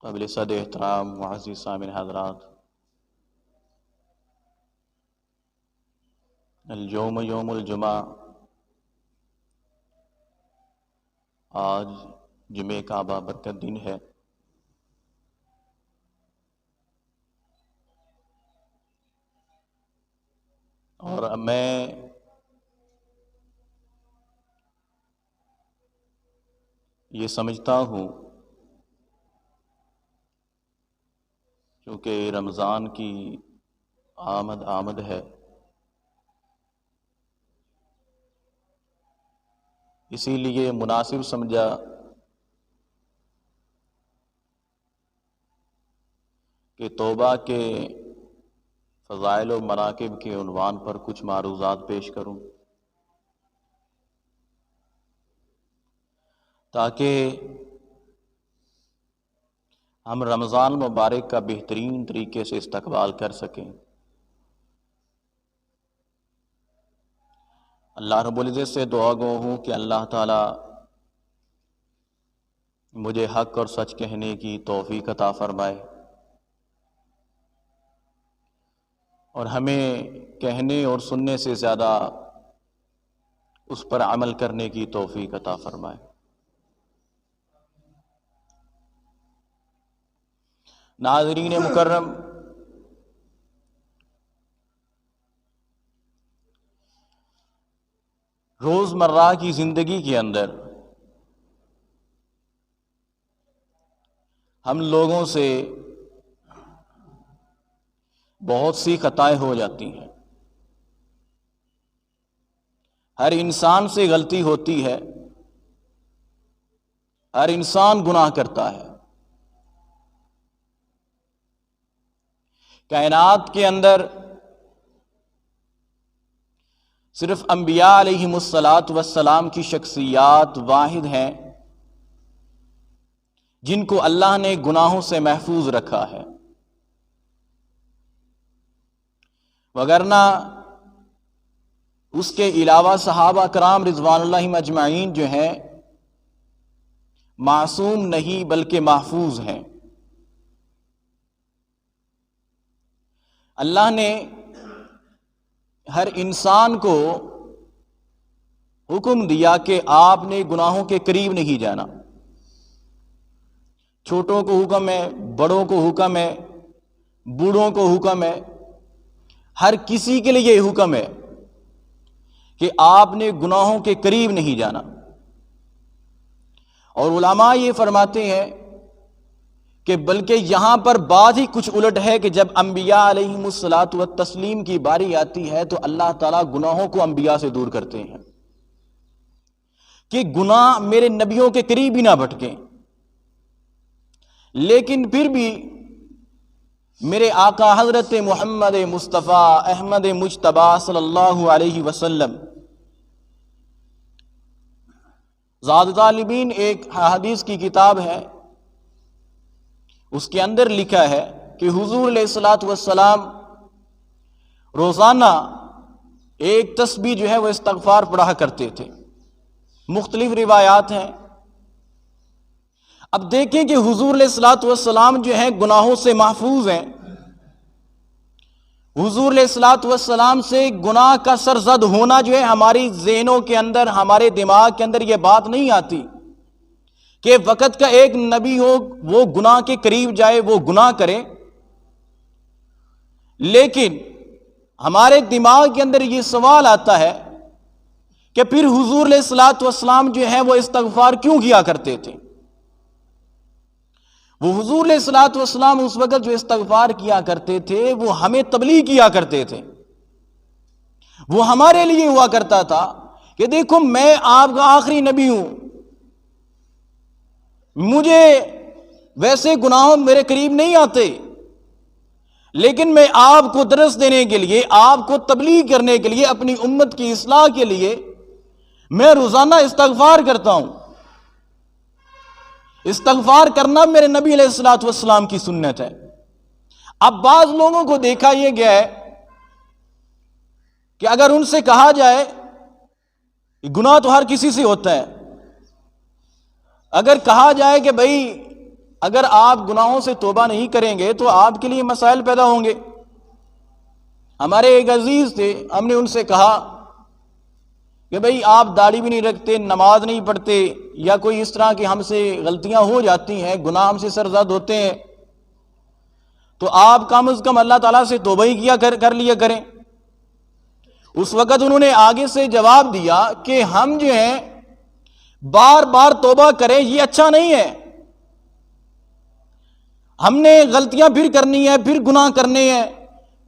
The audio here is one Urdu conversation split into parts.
قابل صد احترام معزز سامعین حضرات، اليوم یوم الجمعہ، آج جمعہ کا بابرکت دن ہے۔ اور میں یہ سمجھتا ہوں چونکہ رمضان کی آمد ہے، اسی لیے مناسب سمجھا کہ توبہ کے فضائل و مناقب کے عنوان پر کچھ معروضات پیش کروں، تاکہ ہم رمضان مبارک کا بہترین طریقے سے استقبال کر سکیں۔ اللہ رب العزت سے دعا گو ہوں کہ اللہ تعالی مجھے حق اور سچ کہنے کی توفیق عطا فرمائے، اور ہمیں کہنے اور سننے سے زیادہ اس پر عمل کرنے کی توفیق عطا فرمائے۔ ناظرین مکرم، روزمرہ کی زندگی کے اندر ہم لوگوں سے بہت سی خطائیں ہو جاتی ہیں۔ ہر انسان سے غلطی ہوتی ہے، ہر انسان گناہ کرتا ہے۔ کائنات کے اندر صرف انبیاء علیہم السلام کی شخصیات واحد ہیں جن کو اللہ نے گناہوں سے محفوظ رکھا ہے، وگرنہ اس کے علاوہ صحابہ کرام رضوان اللہ اجمعین جو ہیں معصوم نہیں بلکہ محفوظ ہیں۔ اللہ نے ہر انسان کو حکم دیا کہ آپ نے گناہوں کے قریب نہیں جانا۔ چھوٹوں کو حکم ہے، بڑوں کو حکم ہے، بوڑھوں کو حکم ہے، ہر کسی کے لیے یہ حکم ہے کہ آپ نے گناہوں کے قریب نہیں جانا۔ اور علماء یہ فرماتے ہیں کہ بلکہ یہاں پر بات ہی کچھ الٹ ہے کہ جب انبیاء علیہم التسلیم کی باری آتی ہے تو اللہ تعالیٰ گناہوں کو انبیاء سے دور کرتے ہیں کہ گناہ میرے نبیوں کے قریب ہی نہ بھٹکیں۔ لیکن پھر بھی میرے آقا حضرت محمد مصطفیٰ احمد مجتبیٰ صلی اللہ علیہ وسلم، زاد طالبین ایک حدیث کی کتاب ہے، اس کے اندر لکھا ہے کہ حضور علیہ السلام روزانہ ایک تسبیح جو ہے وہ استغفار پڑھا کرتے تھے۔ مختلف روایات ہیں۔ اب دیکھیں کہ حضور علیہ السلام جو ہیں گناہوں سے محفوظ ہیں۔ حضور علیہ السلام سے گناہ کا سرزد ہونا جو ہے ہماری ذہنوں کے اندر، ہمارے دماغ کے اندر یہ بات نہیں آتی کہ وقت کا ایک نبی ہو وہ گناہ کے قریب جائے، وہ گناہ کرے۔ لیکن ہمارے دماغ کے اندر یہ سوال آتا ہے کہ پھر حضور علیہ السلام جو ہے وہ استغفار کیوں کیا کرتے تھے؟ وہ حضور علیہ السلام اس وقت جو استغفار کیا کرتے تھے وہ ہمیں تبلیغ کیا کرتے تھے، وہ ہمارے لیے ہوا کرتا تھا کہ دیکھو میں آپ کا آخری نبی ہوں، مجھے ویسے گناہوں میرے قریب نہیں آتے، لیکن میں آپ کو درس دینے کے لیے، آپ کو تبلیغ کرنے کے لیے، اپنی امت کی اصلاح کے لیے میں روزانہ استغفار کرتا ہوں۔ استغفار کرنا میرے نبی علیہ السلام کی سنت ہے۔ اب بعض لوگوں کو دیکھا یہ گیا ہے کہ اگر ان سے کہا جائے کہ گناہ تو ہر کسی سے ہوتا ہے، اگر کہا جائے کہ بھائی اگر آپ گناہوں سے توبہ نہیں کریں گے تو آپ کے لیے مسائل پیدا ہوں گے۔ ہمارے ایک عزیز تھے، ہم نے ان سے کہا کہ بھئی آپ داڑھی بھی نہیں رکھتے، نماز نہیں پڑھتے، یا کوئی اس طرح کی ہم سے غلطیاں ہو جاتی ہیں، گناہ ہم سے سرزد ہوتے ہیں، تو آپ کم از کم اللہ تعالیٰ سے توبہ ہی کر لیا کریں۔ اس وقت انہوں نے آگے سے جواب دیا کہ ہم جو ہیں بار بار توبہ کریں یہ اچھا نہیں ہے، ہم نے غلطیاں پھر کرنی ہے، پھر گناہ کرنے ہیں،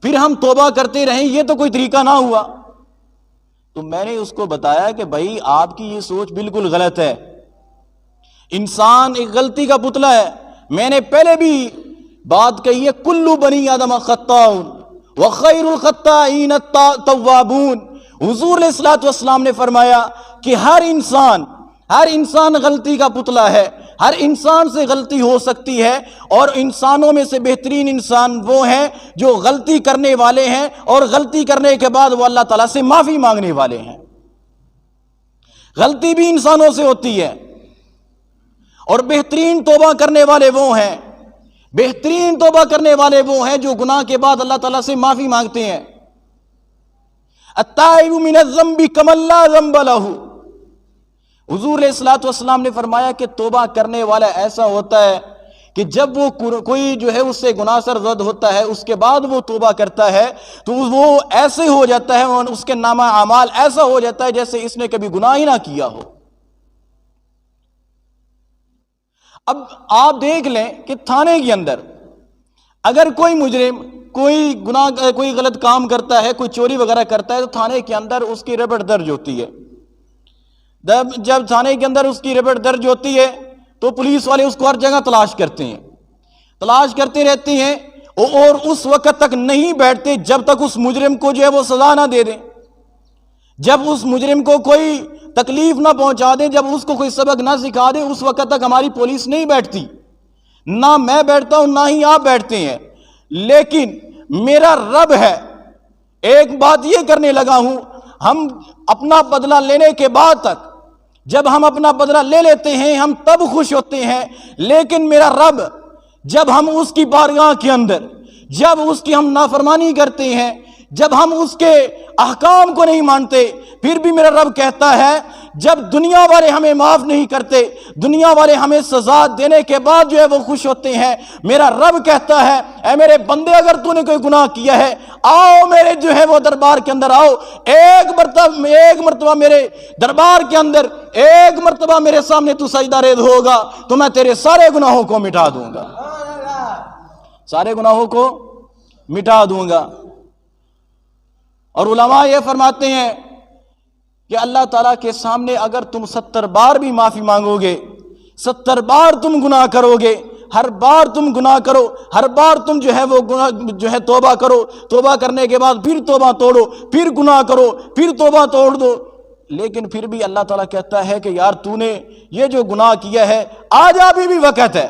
پھر ہم توبہ کرتے رہیں، یہ تو کوئی طریقہ نہ ہوا۔ تو میں نے اس کو بتایا کہ بھائی آپ کی یہ سوچ بالکل غلط ہے، انسان ایک غلطی کا پتلا ہے۔ میں نے پہلے بھی بات کہی ہے، کلو بنی آدم خطاؤن وخیر الخطائین التوابون۔ حضور علیہ الصلوۃ والسلام نے فرمایا کہ ہر انسان غلطی کا پتلا ہے، ہر انسان سے غلطی ہو سکتی ہے، اور انسانوں میں سے بہترین انسان وہ ہیں جو غلطی کرنے والے ہیں اور غلطی کرنے کے بعد وہ اللہ تعالیٰ سے معافی مانگنے والے ہیں۔ غلطی بھی انسانوں سے ہوتی ہے، اور بہترین توبہ کرنے والے وہ ہیں، بہترین توبہ کرنے والے وہ ہیں جو گناہ کے بعد اللہ تعالیٰ سے معافی مانگتے ہیں۔ التائب من الذنب کمن لا ذنب لہ۔ حضور علیہ الصلوۃ والسلام نے فرمایا کہ توبہ کرنے والا ایسا ہوتا ہے کہ جب وہ کوئی جو ہے اس سے گناہ سرزد ہوتا ہے، اس کے بعد وہ توبہ کرتا ہے تو وہ ایسے ہو جاتا ہے، اور اس کے نامہ اعمال ایسا ہو جاتا ہے جیسے اس نے کبھی گناہ ہی نہ کیا ہو۔ اب آپ دیکھ لیں کہ تھانے کے اندر اگر کوئی مجرم کوئی غلط کام کرتا ہے، کوئی چوری وغیرہ کرتا ہے، تو تھانے کے اندر اس کی رپٹ درج ہوتی ہے۔ جب تھانے کے اندر اس کی رپٹ درج ہوتی ہے تو پولیس والے اس کو ہر جگہ تلاش کرتے ہیں، تلاش کرتے رہتے ہیں، اور اس وقت تک نہیں بیٹھتے جب تک اس مجرم کو جو ہے وہ سزا نہ دے دیں، جب اس مجرم کو کوئی تکلیف نہ پہنچا دیں، جب اس کو کوئی سبق نہ سکھا دیں، اس وقت تک ہماری پولیس نہیں بیٹھتی۔ نہ میں بیٹھتا ہوں نہ ہی آپ بیٹھتے ہیں، لیکن میرا رب ہے، ایک بات یہ کرنے لگا ہوں، ہم اپنا بدلہ لینے کے بعد تک، جب ہم اپنا بدلہ لے لیتے ہیں ہم تب خوش ہوتے ہیں، لیکن میرا رب جب ہم اس کی بارگاہ کے اندر، جب اس کی ہم نافرمانی کرتے ہیں، جب ہم اس کے احکام کو نہیں مانتے، پھر بھی میرا رب کہتا ہے جب دنیا والے ہمیں معاف نہیں کرتے، دنیا والے ہمیں سزا دینے کے بعد جو ہے وہ خوش ہوتے ہیں، میرا رب کہتا ہے اے میرے بندے اگر تو نے کوئی گناہ کیا ہے، آؤ میرے جو ہے وہ دربار کے اندر آؤ، ایک مرتبہ میرے دربار کے اندر، ایک مرتبہ میرے سامنے تو سجدہ ریز ہوگا تو میں تیرے سارے گناہوں کو مٹا دوں گا، سارے گناہوں کو مٹا دوں گا۔ اور علماء یہ فرماتے ہیں کہ اللہ تعالیٰ کے سامنے اگر تم 70 بار بھی معافی مانگو گے، 70 بار تم گناہ کرو گے، ہر بار تم گناہ کرو، ہر بار تم جو ہے وہ گناہ جو ہے توبہ کرو، توبہ کرنے کے بعد پھر توبہ توڑو، پھر گناہ کرو، پھر توبہ توڑ دو، لیکن پھر بھی اللہ تعالیٰ کہتا ہے کہ یار تو نے یہ جو گناہ کیا ہے آج ابھی بھی وقت ہے،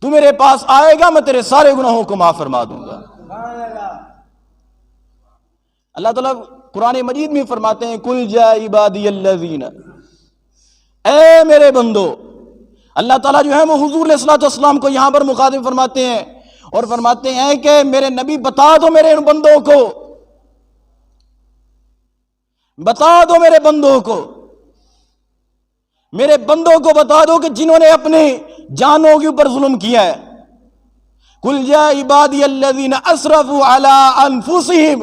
تو میرے پاس آئے گا میں تیرے سارے گناہوں کو معاف فرما دوں گا۔ اللہ تعالیٰ قرآن مجید میں فرماتے ہیں کل جا عبادی الذین، اے میرے بندو، اللہ تعالیٰ جو ہے وہ حضور علیہ الصلوۃ والسلام کو یہاں پر مخاطب فرماتے ہیں اور فرماتے ہیں کہ میرے نبی بتا دو میرے بندوں کو، بتا دو میرے بندوں کو، میرے بندوں کو بتا دو کہ جنہوں نے اپنے جانوں کے اوپر ظلم کیا ہے، کل جا عبادی الذین اسرفوا علی انفسہم،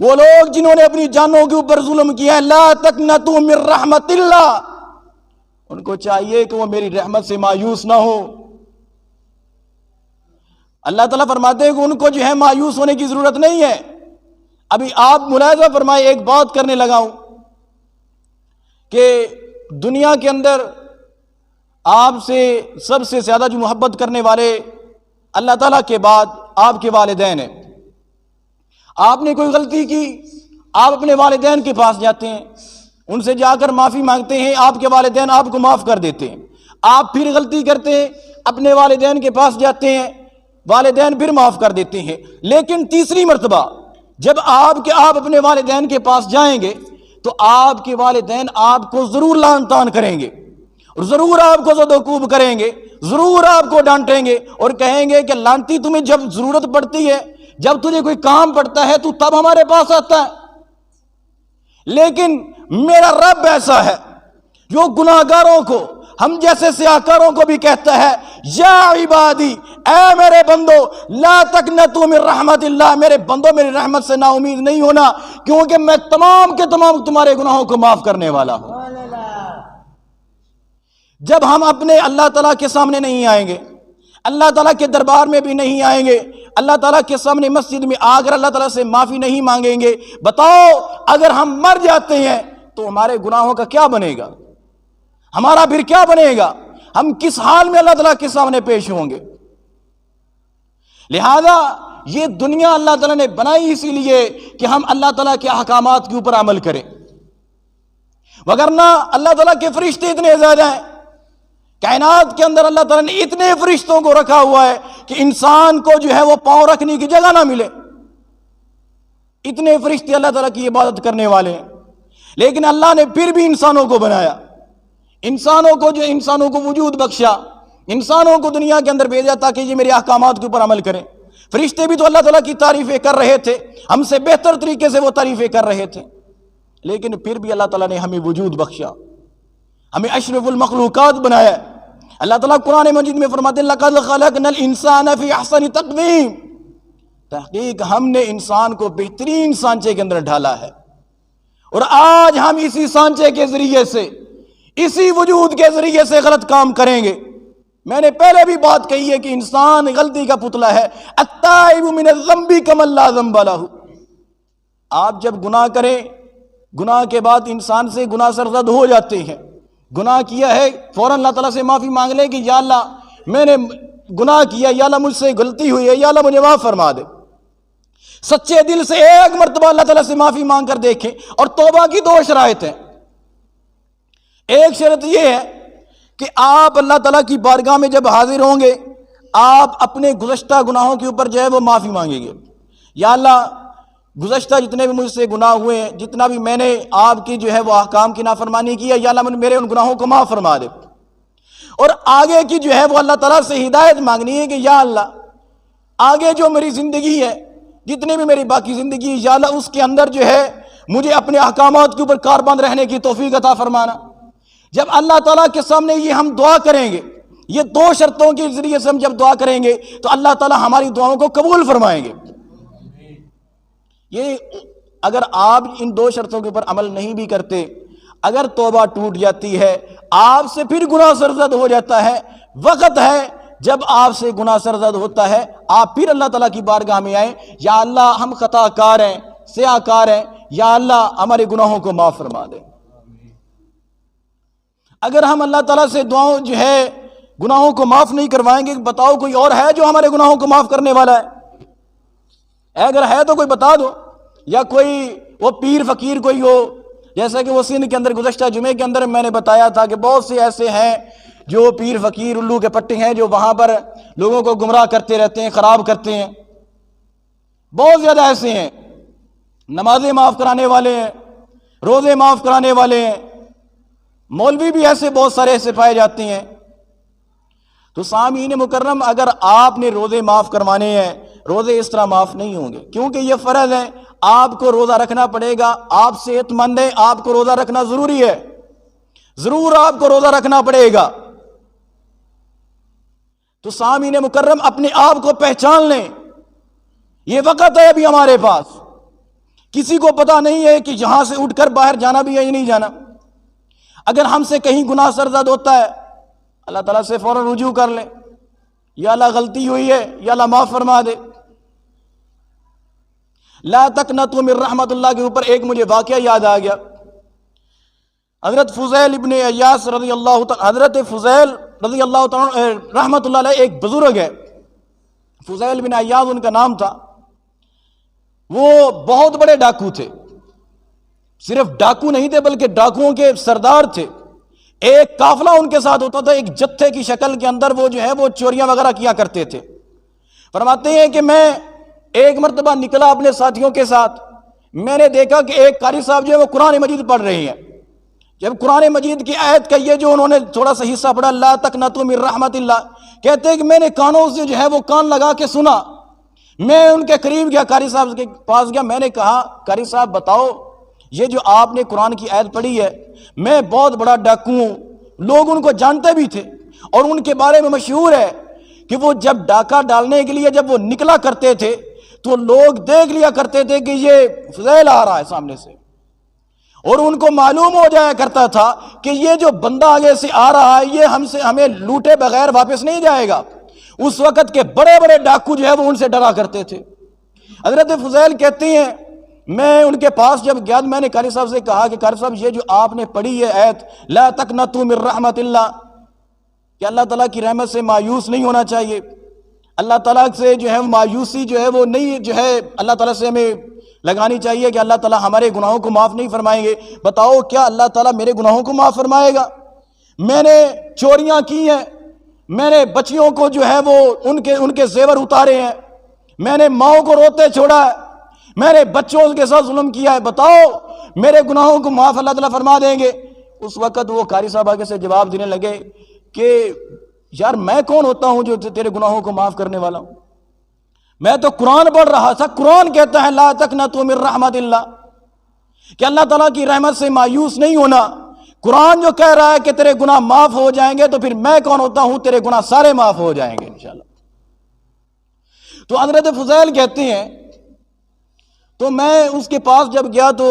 وہ لوگ جنہوں نے اپنی جانوں کے اوپر ظلم کیا ہے، لا تقنطوا من رحمت اللہ، ان کو چاہیے کہ وہ میری رحمت سے مایوس نہ ہو۔ اللہ تعالیٰ فرماتے ہیں کہ ان کو جو ہے مایوس ہونے کی ضرورت نہیں ہے۔ ابھی آپ ملاحظہ فرمائے، ایک بات کرنے لگا ہوں کہ دنیا کے اندر آپ سے سب سے زیادہ جو محبت کرنے والے اللہ تعالیٰ کے بعد آپ کے والدین ہیں۔ آپ نے کوئی غلطی کی، آپ اپنے والدین کے پاس جاتے ہیں، ان سے جا کر معافی مانگتے ہیں، آپ کے والدین آپ کو معاف کر دیتے ہیں، آپ پھر غلطی کرتے ہیں، اپنے والدین کے پاس جاتے ہیں، والدین پھر معاف کر دیتے ہیں، لیکن تیسری مرتبہ جب آپ اپنے والدین کے پاس جائیں گے تو آپ کے والدین آپ کو ضرور لعن طعن کریں گے، ضرور آپ کو زد و کوب کریں گے، ضرور آپ کو ڈانٹیں گے اور کہیں گے کہ لانتی تمہیں جب ضرورت پڑتی ہے، جب تجھے کوئی کام پڑتا ہے تو تب ہمارے پاس آتا ہے۔ لیکن میرا رب ایسا ہے جو گناہگاروں کو، ہم جیسے سیاہکاروں کو بھی کہتا ہے یا عبادی، اے میرے بندو لا تقنطوا من رحمت اللہ، میرے بندو میری رحمت سے نا امید نہیں ہونا، کیونکہ میں تمام کے تمام تمہارے گناہوں کو معاف کرنے والا ہوں۔ جب ہم اپنے اللہ تعالیٰ کے سامنے نہیں آئیں گے، اللہ تعالیٰ کے دربار میں بھی نہیں آئیں گے، اللہ تعالیٰ کے سامنے مسجد میں آ کر اللہ تعالیٰ سے معافی نہیں مانگیں گے، بتاؤ اگر ہم مر جاتے ہیں تو ہمارے گناہوں کا کیا بنے گا؟ ہمارا پھر کیا بنے گا؟ ہم کس حال میں اللہ تعالیٰ کے سامنے پیش ہوں گے؟ لہذا یہ دنیا اللہ تعالیٰ نے بنائی اسی لیے کہ ہم اللہ تعالیٰ کے احکامات کے اوپر عمل کریں، وگرنہ اللہ تعالیٰ کے فرشتے اتنے زیادہ ہیں، کائنات کے اندر اللہ تعالیٰ نے اتنے فرشتوں کو رکھا ہوا ہے کہ انسان کو جو ہے وہ پاؤں رکھنے کی جگہ نہ ملے، اتنے فرشتے اللہ تعالیٰ کی عبادت کرنے والے ہیں۔ لیکن اللہ نے پھر بھی انسانوں کو بنایا، انسانوں کو وجود بخشا، انسانوں کو دنیا کے اندر بھیجا تاکہ یہ میرے احکامات کے اوپر عمل کریں۔ فرشتے بھی تو اللہ تعالیٰ کی تعریفیں کر رہے تھے، ہم سے بہتر طریقے سے وہ تعریفیں کر رہے تھے، لیکن پھر بھی اللہ تعالیٰ نے ہمیں وجود بخشا، ہمیں اشرف المخلوقات بنایا۔ اللہ تعالیٰ قرآن مجید میں فرماتے ہیں لَقَدْ خَلَقْنَا الْإِنسَانَ فِي أَحْسَنِ تَقْوِيمٍ، تحقیق ہم نے انسان کو بہترین سانچے کے اندر ڈھالا ہے، اور آج ہم اسی سانچے کے ذریعے سے، اسی وجود کے ذریعے سے غلط کام کریں گے۔ میں نے پہلے بھی بات کہی ہے کہ انسان غلطی کا پتلا ہے، التائب من الذنب کمن لا ذنب لہ۔ آپ جب گناہ کریں، گناہ کے بعد انسان سے گناہ سرزد ہو جاتے ہیں، گناہ کیا ہے فوراً اللہ تعالیٰ سے معافی مانگ لے کہ یا اللہ میں نے گناہ کیا، یا اللہ مجھ سے غلطی ہوئی ہے، یا اللہ مجھے معاف فرما دے۔ سچے دل سے ایک مرتبہ اللہ تعالیٰ سے معافی مانگ کر دیکھیں۔ اور توبہ کی دو شرائط ہیں۔ ایک شرط یہ ہے کہ آپ اللہ تعالیٰ کی بارگاہ میں جب حاضر ہوں گے، آپ اپنے گزشتہ گناہوں کے اوپر جو ہے وہ معافی مانگیں گے، یا اللہ گزشتہ جتنے بھی مجھ سے گناہ ہوئے ہیں، جتنا بھی میں نے آپ کی جو ہے وہ احکام کی نافرمانی کی ہے، یا اللہ میرے ان گناہوں کو معاف فرما دے۔ اور آگے کی جو ہے وہ اللہ تعالیٰ سے ہدایت مانگنی ہے کہ یا اللہ آگے جو میری زندگی ہے، جتنے بھی میری باقی زندگی ہے، یا اللہ اس کے اندر جو ہے مجھے اپنے احکامات کے اوپر کاربند رہنے کی توفیق عطا فرمانا۔ جب اللہ تعالیٰ کے سامنے یہ ہم دعا کریں گے، یہ دو شرطوں کے ذریعے سے ہم جب دعا کریں گے تو اللہ تعالیٰ ہماری دعاؤں کو قبول فرمائیں گے۔ یہ اگر آپ ان دو شرطوں کے اوپر عمل نہیں بھی کرتے، اگر توبہ ٹوٹ جاتی ہے، آپ سے پھر گناہ سرزد ہو جاتا ہے، وقت ہے جب آپ سے گناہ سرزد ہوتا ہے آپ پھر اللہ تعالیٰ کی بارگاہ میں آئیں، یا اللہ ہم خطا کار ہیں، سیاہ کار ہیں، یا اللہ ہمارے گناہوں کو معاف فرما دیں۔ اگر ہم اللہ تعالیٰ سے دعاؤں جو ہے گناہوں کو معاف نہیں کروائیں گے، بتاؤ کوئی اور ہے جو ہمارے گناہوں کو معاف کرنے والا ہے؟ اگر ہے تو کوئی بتا دو، یا کوئی وہ پیر فقیر کوئی ہو، جیسا کہ وہ سندھ کے اندر گزشتہ جمعے کے اندر میں نے بتایا تھا کہ بہت سے ایسے ہیں جو پیر فقیر الو کے پٹے ہیں، جو وہاں پر لوگوں کو گمراہ کرتے رہتے ہیں، خراب کرتے ہیں، بہت زیادہ ایسے ہیں، نمازیں معاف کرانے والے ہیں، روزے معاف کرانے والے ہیں، مولوی بھی ایسے بہت سارے ایسے پائے جاتے ہیں۔ تو سامعین مکرم، اگر آپ نے روزے معاف کروانے ہیں، روزے اس طرح معاف نہیں ہوں گے، کیونکہ یہ فرض ہے، آپ کو روزہ رکھنا پڑے گا، آپ صحت مند ہیں، آپ کو روزہ رکھنا ضروری ہے، ضرور آپ کو روزہ رکھنا پڑے گا۔ تو سامعین مکرم اپنے آپ کو پہچان لیں، یہ وقت ہے ابھی ہمارے پاس، کسی کو پتہ نہیں ہے کہ یہاں سے اٹھ کر باہر جانا بھی ہے یا نہیں جانا۔ اگر ہم سے کہیں گناہ سرزد ہوتا ہے، اللہ تعالیٰ سے فوراً رجوع کر لیں، یا اللہ غلطی ہوئی ہے، یا اللہ معاف فرما دے۔ لا تقنطوا من رحمت اللہ کے اوپر ایک مجھے واقعہ یاد آ گیا۔ حضرت فضیل ابن عیاض رضی اللہ تعالی، حضرت فضیل رضی اللہ تعالی رحمت اللہ علیہ ایک بزرگ ہے، فضیل بن عیاض ان کا نام تھا۔ وہ بہت بڑے ڈاکو تھے، صرف ڈاکو نہیں تھے بلکہ ڈاکوؤں کے سردار تھے۔ ایک قافلہ ان کے ساتھ ہوتا تھا، ایک جتھے کی شکل کے اندر وہ جو ہے وہ چوریاں وغیرہ کیا کرتے تھے۔ فرماتے ہیں کہ میں ایک مرتبہ نکلا اپنے ساتھیوں کے ساتھ، میں نے دیکھا کہ ایک قاری صاحب جو ہے وہ قرآن مجید پڑھ رہے ہیں، جب قرآن مجید کی آیت کا یہ جو انہوں نے تھوڑا سا حصہ پڑھا لا تقنطوا من رحمت اللہ، کہتے ہیں کہ میں نے کانوں سے جو ہے وہ کان لگا کے سنا. میں ان کے قریب گیا، قاری صاحب کے پاس گیا، میں نے کہا قاری صاحب بتاؤ یہ جو آپ نے قرآن کی آیت پڑھی ہے، میں بہت بڑا ڈاکو ہوں، لوگ ان کو جانتے بھی تھے اور ان کے بارے میں مشہور ہے کہ وہ جب ڈاکہ ڈالنے کے لیے جب وہ نکلا کرتے تھے تو لوگ دیکھ لیا کرتے تھے کہ یہ فضیل آ رہا ہے سامنے سے، اور ان کو معلوم ہو جایا کرتا تھا کہ یہ جو بندہ آگے سے آ رہا ہے یہ ہمیں لوٹے بغیر واپس نہیں جائے گا. اس وقت کے بڑے بڑے ڈاکو جو ہے وہ ان سے ڈرا کرتے تھے. حضرت فضیل کہتی ہیں میں ان کے پاس جب گیا میں نے قاری صاحب سے کہا کہ قاری صاحب یہ جو آپ نے پڑھی ہے آیت لا تقنطوا من رحمت اللہ، کہ اللہ تعالیٰ کی رحمت سے مایوس نہیں ہونا چاہیے، اللہ تعالیٰ سے جو ہے مایوسی جو ہے وہ نہیں جو ہے اللہ تعالیٰ سے ہمیں لگانی چاہیے کہ اللہ تعالیٰ ہمارے گناہوں کو معاف نہیں فرمائیں گے. بتاؤ کیا اللہ تعالیٰ میرے گناہوں کو معاف فرمائے گا؟ میں نے چوریاں کی ہیں، میں نے بچیوں کو جو ہے وہ ان کے زیور اتارے ہیں، میں نے ماؤں کو روتے چھوڑا ہے، میں نے بچوں کے ساتھ ظلم کیا ہے، بتاؤ میرے گناہوں کو معاف اللہ تعالیٰ فرما دیں گے؟ اس وقت وہ قاری صاحب آگے سے جواب دینے لگے کہ یار میں کون ہوتا ہوں جو تیرے گناہوں کو معاف کرنے والا ہوں؟ میں تو قرآن پڑھ رہا تھا، قرآن کہتا ہے لا تقنطوا من رحمت اللہ، کہ اللہ تعالیٰ کی رحمت سے مایوس نہیں ہونا. قرآن جو کہہ رہا ہے کہ تیرے گناہ معاف ہو جائیں گے، تو پھر میں کون ہوتا ہوں؟ تیرے گناہ سارے معاف ہو جائیں گے انشاءاللہ. تو حضرت فضیل کہتے ہیں تو میں اس کے پاس جب گیا تو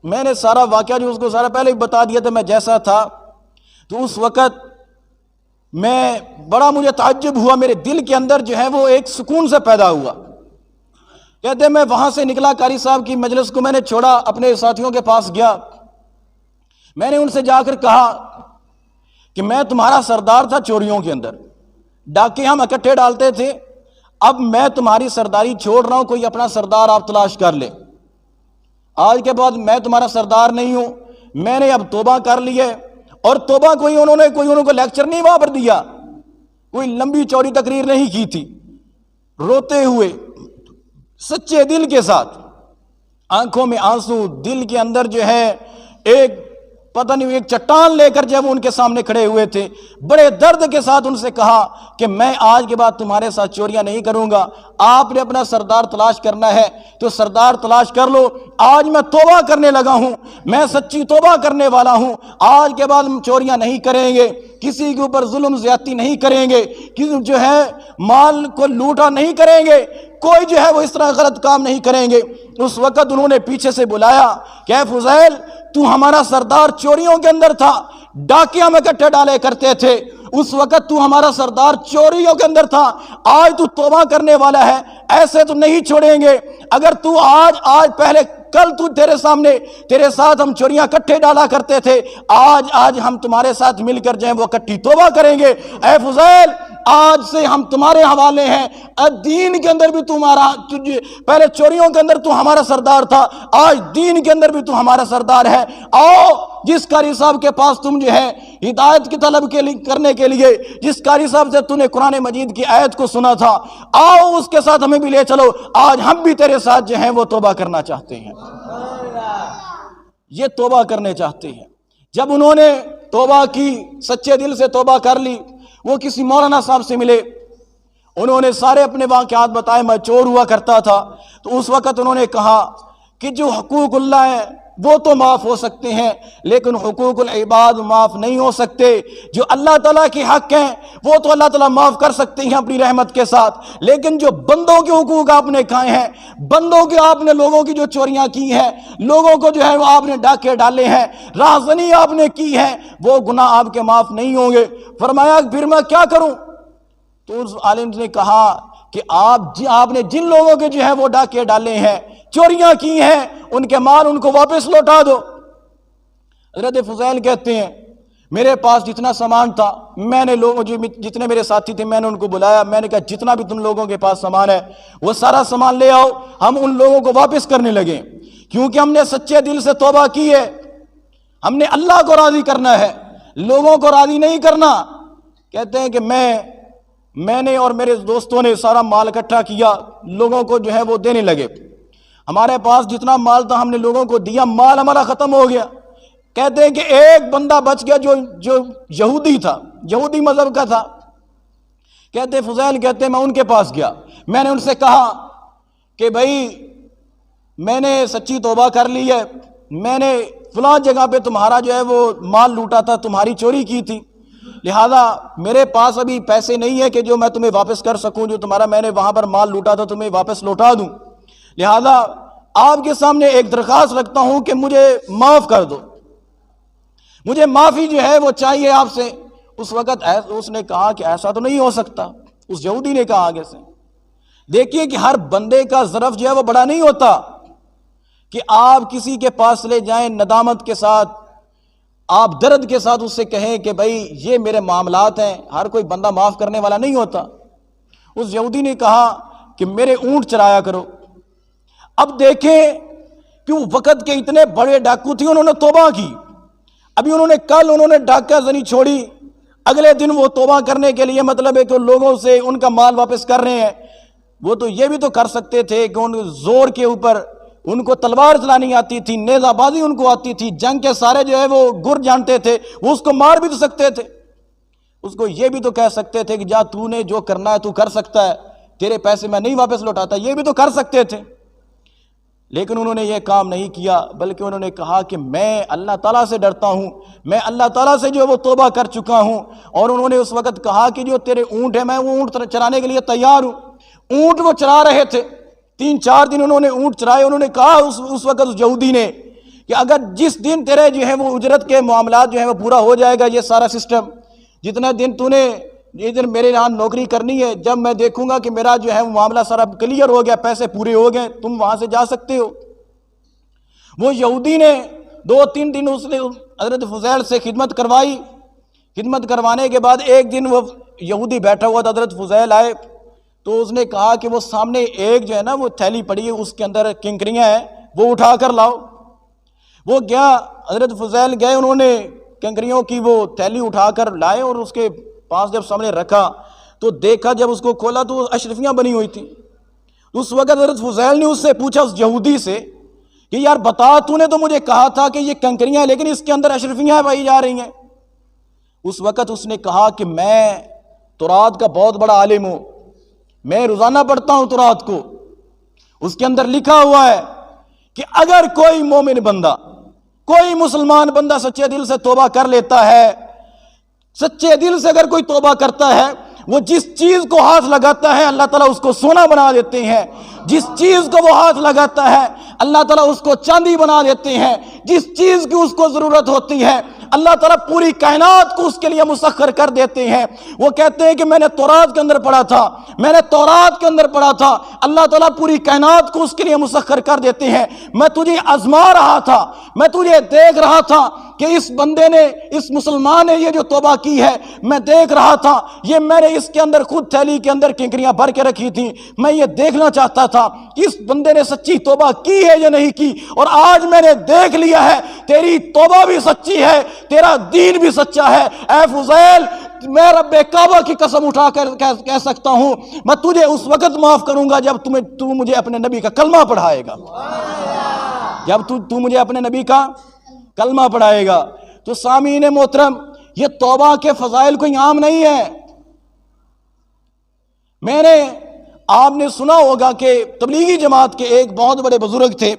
میں نے سارا واقعہ جو اس کو سارا پہلے بھی بتا دیا تھا میں جیسا تھا. تو اس وقت میں بڑا مجھے تعجب ہوا، میرے دل کے اندر جو ہے وہ ایک سکون سے پیدا ہوا. کہتے ہیں میں وہاں سے نکلا، قاری صاحب کی مجلس کو میں نے چھوڑا، اپنے ساتھیوں کے پاس گیا، میں نے ان سے جا کر کہا کہ میں تمہارا سردار تھا چوریوں کے اندر، ڈاکے ہم اکٹھے ڈالتے تھے، اب میں تمہاری سرداری چھوڑ رہا ہوں، کوئی اپنا سردار آپ تلاش کر لے. آج کے بعد میں تمہارا سردار نہیں ہوں، میں نے اب توبہ کر لی ہے. اور توبہ انہوں کو لیکچر نہیں وہاں پر دیا، کوئی لمبی چوڑی تقریر نہیں کی تھی، روتے ہوئے سچے دل کے ساتھ، آنکھوں میں آنسو، دل کے اندر جو ہے ایک پتہ نہیں ایک چٹان لے کر جب ان کے سامنے کھڑے ہوئے تھے، بڑے درد کے ساتھ ان سے کہا کہ میں آج کے بعد تمہارے ساتھ چوریاں نہیں کروں گا، آپ نے اپنا سردار تلاش کرنا ہے تو سردار تلاش کر لو، آج میں توبہ کرنے لگا ہوں، میں سچی توبہ کرنے والا ہوں، آج کے بعد ہم چوریاں نہیں کریں گے، کسی کے اوپر ظلم زیادتی نہیں کریں گے، کسی جو ہے مال کو لوٹا نہیں کریں گے، کوئی جو ہے وہ اس طرح غلط کام نہیں کریں گے. اس وقت انہوں نے پیچھے سے بلایا کہ اے فضیل تو ہمارا سردار چوریوں کے اندر تھا، ڈاکے ہم اکٹھے ڈالے کرتے تھے، اس وقت تو ہمارا سردار چوریوں کے اندر تھا، آج تو توبہ کرنے والا ہے، ایسے تو نہیں چھوڑیں گے. اگر تو آج پہلے کل تو تیرے سامنے تیرے ساتھ ہم چوریاں کٹھے ڈالا کرتے تھے، آج ہم تمہارے ساتھ مل کر جو ہے وہ کٹھی توبہ کریں گے. اے فضیل آج سے ہم تمہارے حوالے ہیں، دین کے اندر بھی پہلے چوریوں کے اندر تو ہمارا سردار تھا، آج دین کے اندر بھی تو ہمارا سردار ہے. آؤ جس قاری صاحب کے پاس تم جو ہے ہدایت کی طلب کرنے کے لیے جس قاری صاحب سے تم نے قرآن مجید کی آیت کو سنا تھا، آؤ اس کے ساتھ ہمیں بھی لے چلو، آج ہم بھی تیرے ساتھ جو ہیں وہ توبہ کرنا چاہتے ہیں. یہ توبہ کرنے چاہتے ہیں. جب انہوں نے توبہ کی، سچے دل سے توبہ کر لی، وہ کسی مولانا صاحب سے ملے، انہوں نے سارے اپنے واقعات بتائے، میں چور ہوا کرتا تھا. تو اس وقت انہوں نے کہا کہ جو حقوق اللہ ہیں وہ تو معاف ہو سکتے ہیں، لیکن حقوق العباد معاف نہیں ہو سکتے. جو اللہ تعالیٰ کے حق ہیں وہ تو اللہ تعالیٰ معاف کر سکتے ہیں اپنی رحمت کے ساتھ، لیکن جو بندوں کے حقوق آپ نے کھائے ہیں، بندوں کے آپ نے لوگوں کی جو چوریاں کی ہیں، لوگوں کو جو ہے وہ آپ نے ڈاکے ڈالے ہیں، راہزنی آپ نے کی ہے، وہ گناہ آپ کے معاف نہیں ہوں گے. فرمایا پھر میں کیا کروں؟ تو اس عالم نے کہا کہ آپ نے جن لوگوں کے جو ہے وہ ڈاکے ڈالے ہیں، چوریاں کی ہیں، ان کے مال ان کو واپس لوٹا دو. حضرت فضیل کہتے ہیں میرے پاس جتنا سامان تھا، میں نے جتنے میرے ساتھی تھے میں نے ان کو بلایا، میں نے کہا جتنا بھی تم لوگوں کے پاس سامان ہے وہ سارا سامان لے آؤ. ہم ان لوگوں کو واپس کرنے لگے کیونکہ ہم نے سچے دل سے توبہ کی ہے، ہم نے اللہ کو راضی کرنا ہے، لوگوں کو راضی نہیں کرنا. کہتے ہیں کہ میں نے اور میرے دوستوں نے سارا مال اکٹھا کیا، لوگوں کو جو ہے وہ دینے لگے. ہمارے پاس جتنا مال تھا ہم نے لوگوں کو دیا، مال ہمارا ختم ہو گیا. کہتے ہیں کہ ایک بندہ بچ گیا جو یہودی تھا، یہودی مذہب کا تھا. کہتے فضیل کہتے میں ان کے پاس گیا، میں نے ان سے کہا کہ بھائی میں نے سچی توبہ کر لی ہے، میں نے فلاں جگہ پہ تمہارا جو ہے وہ مال لوٹا تھا، تمہاری چوری کی تھی، لہذا میرے پاس ابھی پیسے نہیں ہے کہ جو میں تمہیں واپس کر سکوں، جو تمہارا میں نے وہاں پر مال لوٹا تھا تمہیں واپس لوٹا دوں، لہذا آپ کے سامنے ایک درخواست رکھتا ہوں کہ مجھے معاف کر دو، مجھے معافی جو ہے وہ چاہیے آپ سے. اس وقت اس نے کہا کہ ایسا تو نہیں ہو سکتا. اس یہودی نے کہا آگے سے، دیکھیے کہ ہر بندے کا ظرف جو ہے وہ بڑا نہیں ہوتا کہ آپ کسی کے پاس لے جائیں ندامت کے ساتھ، آپ درد کے ساتھ اس سے کہیں کہ بھائی یہ میرے معاملات ہیں. ہر کوئی بندہ معاف کرنے والا نہیں ہوتا. اس یہودی نے کہا کہ میرے اونٹ چرایا کرو. اب دیکھیں کہ وہ وقت کے اتنے بڑے ڈاکو تھے، انہوں نے توبہ کی. ابھی کل انہوں نے ڈاکہ زنی چھوڑی، اگلے دن وہ توبہ کرنے کے لیے مطلب ہے کہ لوگوں سے ان کا مال واپس کر رہے ہیں. وہ تو یہ بھی تو کر سکتے تھے کہ ان زور کے اوپر ان کو تلوار چلانی آتی تھی، نیزہ بازی ان کو آتی تھی، جنگ کے سارے جو ہے وہ گر جانتے تھے، وہ اس کو مار بھی تو سکتے تھے. اس کو یہ بھی تو کہہ سکتے تھے کہ جا تو نے جو کرنا ہے تو کر سکتا ہے، تیرے پیسے میں نہیں واپس لوٹاتا، یہ بھی تو کر سکتے تھے. لیکن انہوں نے یہ کام نہیں کیا، بلکہ انہوں نے کہا کہ میں اللہ تعالیٰ سے ڈرتا ہوں، میں اللہ تعالیٰ سے جو ہے وہ توبہ کر چکا ہوں. اور انہوں نے اس وقت کہا کہ جو تیرے اونٹ ہیں میں وہ اونٹ چرانے کے لیے تیار ہوں. اونٹ وہ چرا رہے تھے، 3-4 دن انہوں نے اونٹ چرائے. انہوں نے کہا اس وقت اس یہودی نے کہ اگر جس دن تیرے جو ہے وہ اجرت کے معاملات جو ہیں وہ پورا ہو جائے گا، یہ سارا سسٹم جتنا دن تو نے یہ دن میرے یہاں نوکری کرنی ہے، جب میں دیکھوں گا کہ میرا جو ہے وہ معاملہ سارا کلیئر ہو گیا، پیسے پورے ہو گئے، تم وہاں سے جا سکتے ہو. وہ یہودی نے 2-3 دن اس نے حضرت فضیل سے خدمت کروائی. خدمت کروانے کے بعد ایک دن وہ یہودی بیٹھا ہوا تھا، حضرت فضیل آئے تو اس نے کہا کہ وہ سامنے ایک جو ہے نا وہ تھیلی پڑی ہے، اس کے اندر کنکریاں ہیں، وہ اٹھا کر لاؤ. وہ گیا، حضرت فضیل گئے، انہوں نے کنکریوں کی وہ تھیلی اٹھا کر لائے اور اس کے پاس جب سامنے رکھا تو دیکھا، جب اس کو کھولا تو اشرفیاں بنی ہوئی تھی. اس وقت حضرت فضیل نے اس سے پوچھا، اس یہودی سے، کہ یار بتا، تو نے تو مجھے کہا تھا کہ یہ کنکریاں ہیں لیکن اس کے اندر اشرفیاں پائی جا رہی ہیں. اس وقت اس نے کہا کہ میں تورات کا بہت بڑا عالم ہوں، میں روزانہ پڑھتا ہوں تورات کو، اس کے اندر لکھا ہوا ہے کہ اگر کوئی مومن بندہ، کوئی مسلمان بندہ سچے دل سے توبہ کر لیتا ہے، سچے دل سے اگر کوئی توبہ کرتا ہے، وہ جس چیز کو ہاتھ لگاتا ہے اللہ تعالیٰ اس کو سونا بنا دیتے ہیں، جس چیز کو وہ ہاتھ لگاتا ہے اللہ تعالیٰ اس کو چاندی بنا دیتے ہیں، جس چیز کی اس کو ضرورت ہوتی ہے اللہ تعالیٰ پوری کائنات کو اس کے لیے مسخر کر دیتے ہیں. وہ کہتے ہیں کہ میں نے تورات کے اندر پڑھا تھا، میں نے تورات کے اندر پڑھا تھا، اللہ تعالیٰ پوری کائنات کو اس کے لیے مسخر کر دیتے ہیں. میں تجھے آزما رہا تھا، میں تجھے دیکھ رہا تھا کہ اس بندے نے، اس مسلمان نے یہ جو توبہ کی ہے، میں دیکھ رہا تھا، یہ میں نے اس کے اندر خود تھیلی کے اندر کنکریاں بھر کے رکھی تھی، میں یہ دیکھنا چاہتا تھا کہ اس بندے نے سچی توبہ کی ہے یا نہیں کی، اور آج میں نے دیکھ لیا ہے تیری توبہ بھی سچی ہے، تیرا دین بھی سچا ہے. اے فضیل، میں رب کعبہ کی قسم اٹھا کر کہہ سکتا ہوں، میں تجھے اس وقت معاف کروں گا جب تو مجھے اپنے نبی کا کلمہ پڑھائے گا، جب تو مجھے اپنے نبی کا کلمہ پڑھائے گا. تو سامعین محترم، یہ توبہ کے فضائل کوئی عام نہیں ہے. میں نے، آپ نے سنا ہوگا کہ تبلیغی جماعت کے ایک بہت بڑے بزرگ تھے،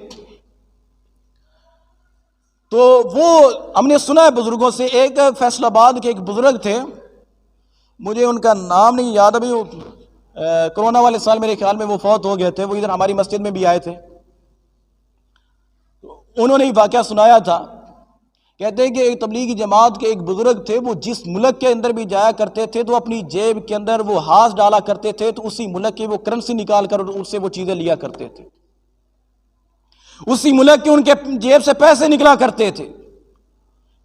تو وہ ہم نے سنا ہے بزرگوں سے، ایک فیصل آباد کے ایک بزرگ تھے، مجھے ان کا نام نہیں یاد، ابھی کرونا والے سال میرے خیال میں وہ فوت ہو گئے تھے. وہ ادھر ہماری مسجد میں بھی آئے تھے، انہوں نے واقعہ سنایا تھا. کہتے ہیں کہ ایک تبلیغی جماعت کے ایک بزرگ تھے، وہ جس ملک کے اندر بھی جایا کرتے تھے تو اپنی جیب کے اندر وہ ہاتھ ڈالا کرتے تھے تو اسی ملک کی وہ کرنسی نکال کر اس سے وہ چیزیں لیا کرتے تھے، اسی ملک کے ان کے جیب سے پیسے نکلا کرتے تھے.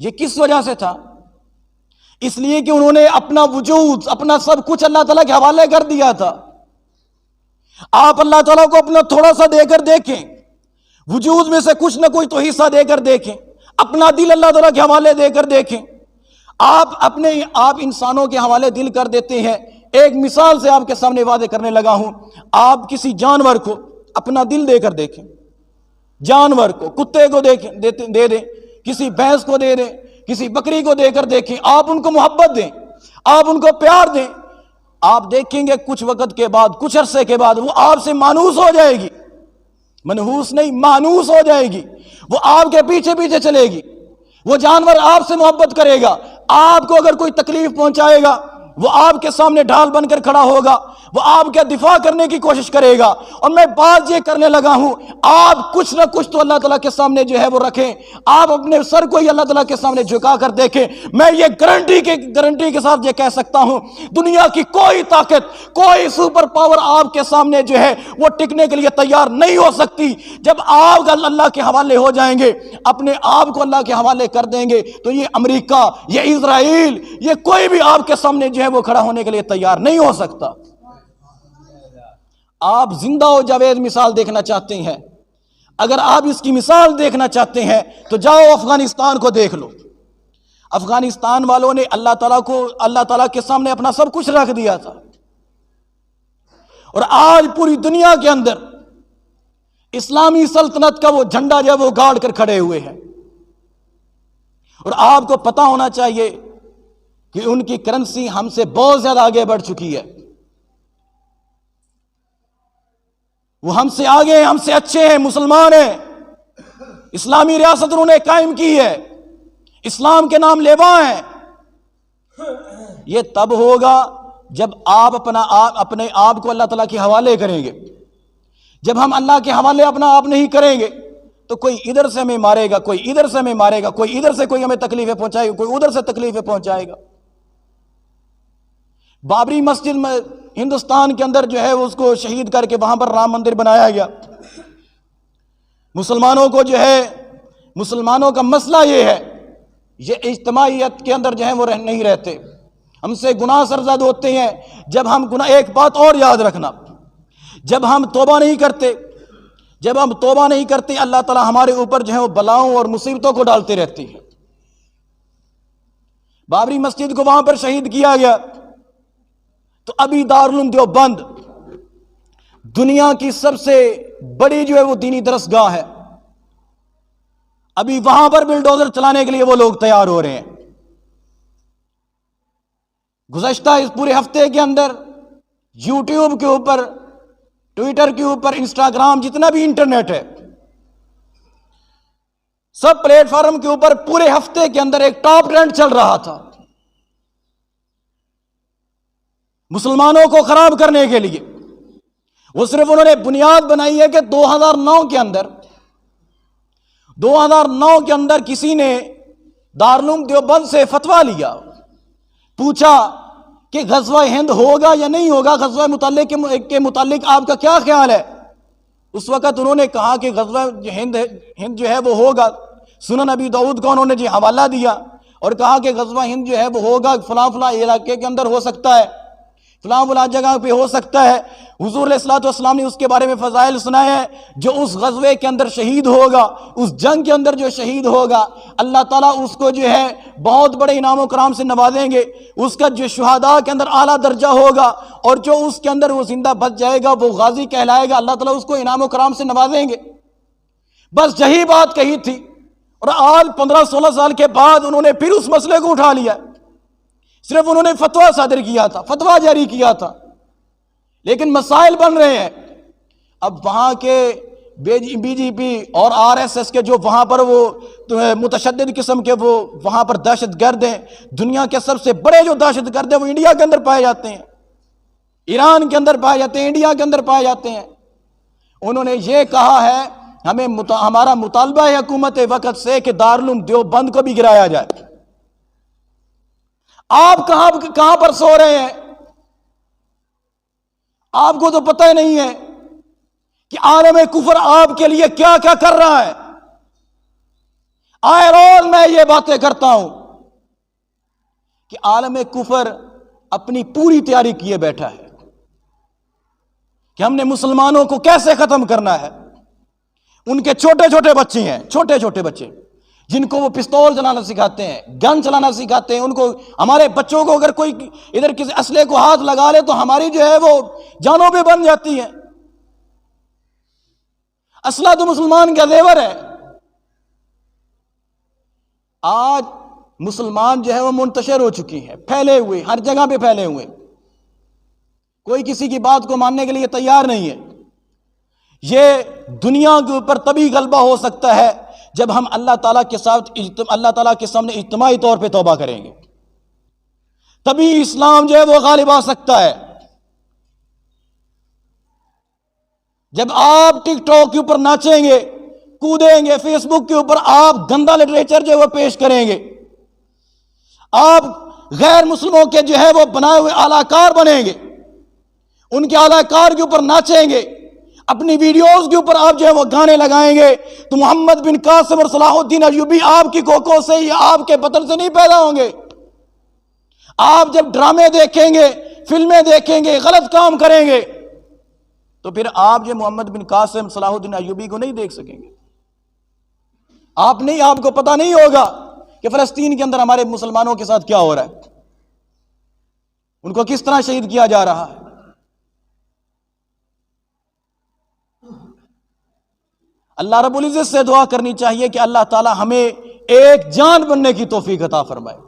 یہ کس وجہ سے تھا؟ اس لیے کہ انہوں نے اپنا وجود، اپنا سب کچھ اللہ تعالیٰ کے حوالے کر دیا تھا. آپ اللہ تعالیٰ کو اپنا تھوڑا سا دے کر دیکھیں، وجود میں سے کچھ نہ کوئی تو حصہ دے کر دیکھیں، اپنا دل اللہ تعالیٰ کے حوالے دے کر دیکھیں. آپ انسانوں کے حوالے دل کر دیتے ہیں. ایک مثال سے آپ کے سامنے واضح کرنے لگا ہوں، آپ کسی جانور کو اپنا دل دے کر دیکھیں، جانور کو، کتے کو دے دیں کسی بھینس کو دے دیں، کسی بکری کو دے کر دیکھیں، آپ ان کو محبت دیں، آپ ان کو پیار دیں، آپ دیکھیں گے کچھ وقت کے بعد، کچھ عرصے کے بعد وہ آپ سے مانوس ہو جائے گی، منحوس نہیں، مانوس ہو جائے گی، وہ آپ کے پیچھے پیچھے چلے گی، وہ جانور آپ سے محبت کرے گا، آپ کو اگر کوئی تکلیف پہنچائے گا وہ آپ کے سامنے ڈھال بن کر کھڑا ہوگا، وہ آپ کے دفاع کرنے کی کوشش کرے گا۔ اور میں بات یہ کرنے لگا ہوں، آپ کچھ نہ کچھ تو اللہ تعالیٰ کے سامنے جو ہے وہ رکھیں، آپ اپنے سر کو ہی اللہ تعالیٰ کے سامنے جھکا کر دیکھیں۔ میں یہ گارنٹی کے ساتھ یہ کہہ سکتا ہوں، دنیا کی کوئی طاقت، کوئی سپر پاور آپ کے سامنے جو ہے وہ ٹکنے کے لیے تیار نہیں ہو سکتی۔ جب آپ اللہ کے حوالے ہو جائیں گے، اپنے آپ کو اللہ کے حوالے کر دیں گے، تو یہ امریکہ، یہ اسرائیل، یہ کوئی بھی آپ کے سامنے جو ہے وہ کھڑا ہونے کے لیے تیار نہیں ہو سکتا۔ آپ زندہ و جاوید مثال دیکھنا چاہتے ہیں، اگر آپ اس کی مثال دیکھنا چاہتے ہیں تو جاؤ افغانستان کو دیکھ لو۔ افغانستان والوں نے اللہ تعالیٰ کے سامنے اپنا سب کچھ رکھ دیا تھا، اور آج پوری دنیا کے اندر اسلامی سلطنت کا وہ جھنڈا جو ہے وہ گاڑ کر کھڑے ہوئے ہیں۔ اور آپ کو پتا ہونا چاہیے کہ ان کی کرنسی ہم سے بہت زیادہ آگے بڑھ چکی ہے، وہ ہم سے آگے ہیں، ہم سے اچھے ہیں، مسلمان ہیں، اسلامی ریاست انہوں نے قائم کی ہے، اسلام کے نام لیوا ہیں۔ یہ تب ہوگا جب آپ اپنے آپ کو اللہ تعالیٰ کے حوالے کریں گے۔ جب ہم اللہ کے حوالے اپنا آپ نہیں کریں گے تو کوئی ادھر سے ہمیں مارے گا، کوئی ادھر سے ہمیں مارے گا، کوئی ادھر سے کوئی ہمیں تکلیفیں پہنچائے گا، کوئی ادھر سے تکلیفیں پہنچائے گا۔ بابری مسجد میں ہندوستان کے اندر جو ہے اس کو شہید کر کے وہاں پر رام مندر بنایا گیا۔ مسلمانوں کو جو ہے، مسلمانوں کا مسئلہ یہ ہے، یہ اجتماعیت کے اندر جو ہے وہ نہیں رہتے، ہم سے گناہ سرزد ہوتے ہیں جب ہم گناہ۔ ایک بات اور یاد رکھنا، جب ہم توبہ نہیں کرتے اللہ تعالیٰ ہمارے اوپر جو ہے وہ بلاؤں اور مصیبتوں کو ڈالتے رہتے ہیں۔ بابری مسجد کو وہاں پر شہید کیا گیا، تو ابھی دارالعلوم دیوبند دنیا کی سب سے بڑی جو ہے وہ دینی درسگاہ ہے، ابھی وہاں پر بلڈوزر چلانے کے لیے وہ لوگ تیار ہو رہے ہیں۔ گزشتہ اس پورے ہفتے کے اندر یوٹیوب کے اوپر، ٹویٹر کے اوپر، انسٹاگرام، جتنا بھی انٹرنیٹ ہے، سب پلیٹ فارم کے اوپر پورے ہفتے کے اندر ایک ٹاپ ٹرینڈ چل رہا تھا مسلمانوں کو خراب کرنے کے لیے۔ وہ صرف انہوں نے بنیاد بنائی ہے کہ 2009 کے اندر کسی نے دارالعلوم دیوبند سے فتویٰ لیا، پوچھا کہ غزوہ ہند ہوگا یا نہیں ہوگا، غزوہ کے متعلق آپ کا کیا خیال ہے؟ اس وقت انہوں نے کہا کہ غزوہ ہند جو ہے وہ ہوگا۔ سنن ابی داؤد کا انہوں نے جی حوالہ دیا اور کہا کہ غزوہ ہند جو ہے وہ ہوگا، فلاں فلاں علاقے کے اندر ہو سکتا ہے، فلاں فلاں جگہ پہ ہو سکتا ہے۔ حضور علیہ الصلوۃ والسلام نے اس کے بارے میں فضائل سنائے ہیں، جو اس غزوے کے اندر شہید ہوگا، اس جنگ کے اندر جو شہید ہوگا، اللہ تعالیٰ اس کو جو ہے بہت بڑے انعام و کرام سے نوازیں گے، اس کا جو شہداء کے اندر اعلیٰ درجہ ہوگا، اور جو اس کے اندر وہ زندہ بچ جائے گا وہ غازی کہلائے گا، اللہ تعالیٰ اس کو انعام و کرام سے نوازیں گے۔ بس یہی بات کہی تھی، اور آج 15-16 سال کے بعد انہوں نے پھر اس مسئلے کو اٹھا لیا۔ صرف انہوں نے فتویٰ صادر کیا تھا، فتویٰ جاری کیا تھا، لیکن مسائل بن رہے ہیں۔ اب وہاں کے بی جے پی اور RSS کے جو وہاں پر وہ متشدد قسم کے وہ وہاں پر دہشت گرد ہیں، دنیا کے سب سے بڑے جو دہشت گرد ہیں وہ انڈیا کے اندر پائے جاتے ہیں، ایران کے اندر پائے جاتے ہیں، انڈیا کے اندر پائے جاتے ہیں۔ انہوں نے یہ کہا ہے، ہمارا مطالبہ ہے حکومت وقت سے کہ دارالعلوم دیوبند کو بھی گرایا جائے۔ آپ کہاں پر سو رہے ہیں؟ آپ کو تو پتہ ہی نہیں ہے کہ عالم کفر آپ کے لیے کیا کیا کر رہا ہے۔ آئے روز میں یہ باتیں کرتا ہوں کہ عالم کفر اپنی پوری تیاری کیے بیٹھا ہے کہ ہم نے مسلمانوں کو کیسے ختم کرنا ہے۔ ان کے چھوٹے چھوٹے بچے ہیں، چھوٹے چھوٹے بچے جن کو وہ پستول چلانا سکھاتے ہیں، گن چلانا سکھاتے ہیں، ان کو، ہمارے بچوں کو اگر کوئی ادھر کسی اسلحے کو ہاتھ لگا لے تو ہماری جو ہے وہ جانوں پہ بن جاتی ہیں۔ اسلحہ تو مسلمان کا زیور ہے۔ آج مسلمان جو ہے وہ منتشر ہو چکی ہیں، پھیلے ہوئے، ہر جگہ پہ پھیلے ہوئے، کوئی کسی کی بات کو ماننے کے لیے تیار نہیں ہے۔ یہ دنیا کے اوپر تبھی غلبہ ہو سکتا ہے جب ہم اللہ تعالیٰ کے ساتھ اللہ تعالیٰ کے سامنے اجتماعی طور پہ توبہ کریں گے، تبھی اسلام جو ہے وہ غالب آ سکتا ہے۔ جب آپ ٹک ٹاک کے اوپر ناچیں گے، کودیں گے، فیس بک کے اوپر آپ گندا لٹریچر جو ہے وہ پیش کریں گے، آپ غیر مسلموں کے جو ہے وہ بنائے ہوئے اعلی کار بنیں گے، ان کے اعلی کار کے اوپر ناچیں گے، اپنی ویڈیوز کے اوپر آپ جو ہے وہ گانے لگائیں گے، تو محمد بن قاسم اور صلاح الدین ایوبی آپ کی کوکھوں سے یا آپ کے بطن سے نہیں پیدا ہوں گے۔ آپ جب ڈرامے دیکھیں گے، فلمیں دیکھیں گے، غلط کام کریں گے، تو پھر آپ جو محمد بن قاسم صلاح الدین ایوبی کو نہیں دیکھ سکیں گے۔ آپ کو پتہ نہیں ہوگا کہ فلسطین کے اندر ہمارے مسلمانوں کے ساتھ کیا ہو رہا ہے، ان کو کس طرح شہید کیا جا رہا ہے۔ اللہ رب العزت سے دعا کرنی چاہیے کہ اللہ تعالی ہمیں ایک جان بننے کی توفیق عطا فرمائے۔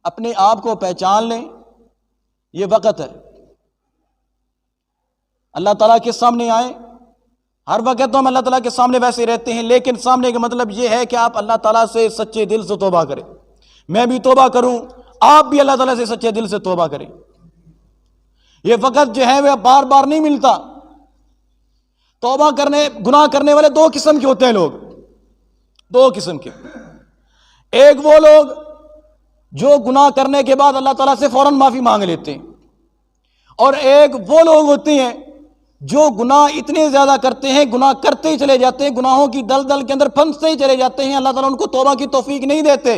اپنے آپ کو پہچان لیں، یہ وقت ہے۔ اللہ تعالیٰ کے سامنے آئیں، ہر وقت تو ہم اللہ تعالیٰ کے سامنے ویسے رہتے ہیں، لیکن سامنے کا مطلب یہ ہے کہ آپ اللہ تعالیٰ سے سچے دل سے توبہ کریں، میں بھی توبہ کروں، آپ بھی اللہ تعالیٰ سے سچے دل سے توبہ کریں۔ یہ وقت جو ہے وہ بار بار نہیں ملتا۔ گناہ کرنے والے دو قسم کے ہوتے ہیں لوگ، دو قسم کے۔ ایک وہ لوگ جو گناہ کرنے کے بعد اللہ تعالیٰ سے فوراً معافی مانگ لیتے ہیں، اور ایک وہ لوگ ہوتے ہیں جو گناہ اتنے زیادہ کرتے ہیں، گناہ کرتے ہی چلے جاتے ہیں، گناہوں کی دلدل کے اندر پھنستے ہی چلے جاتے ہیں، اللہ تعالیٰ ان کو توبہ کی توفیق نہیں دیتے۔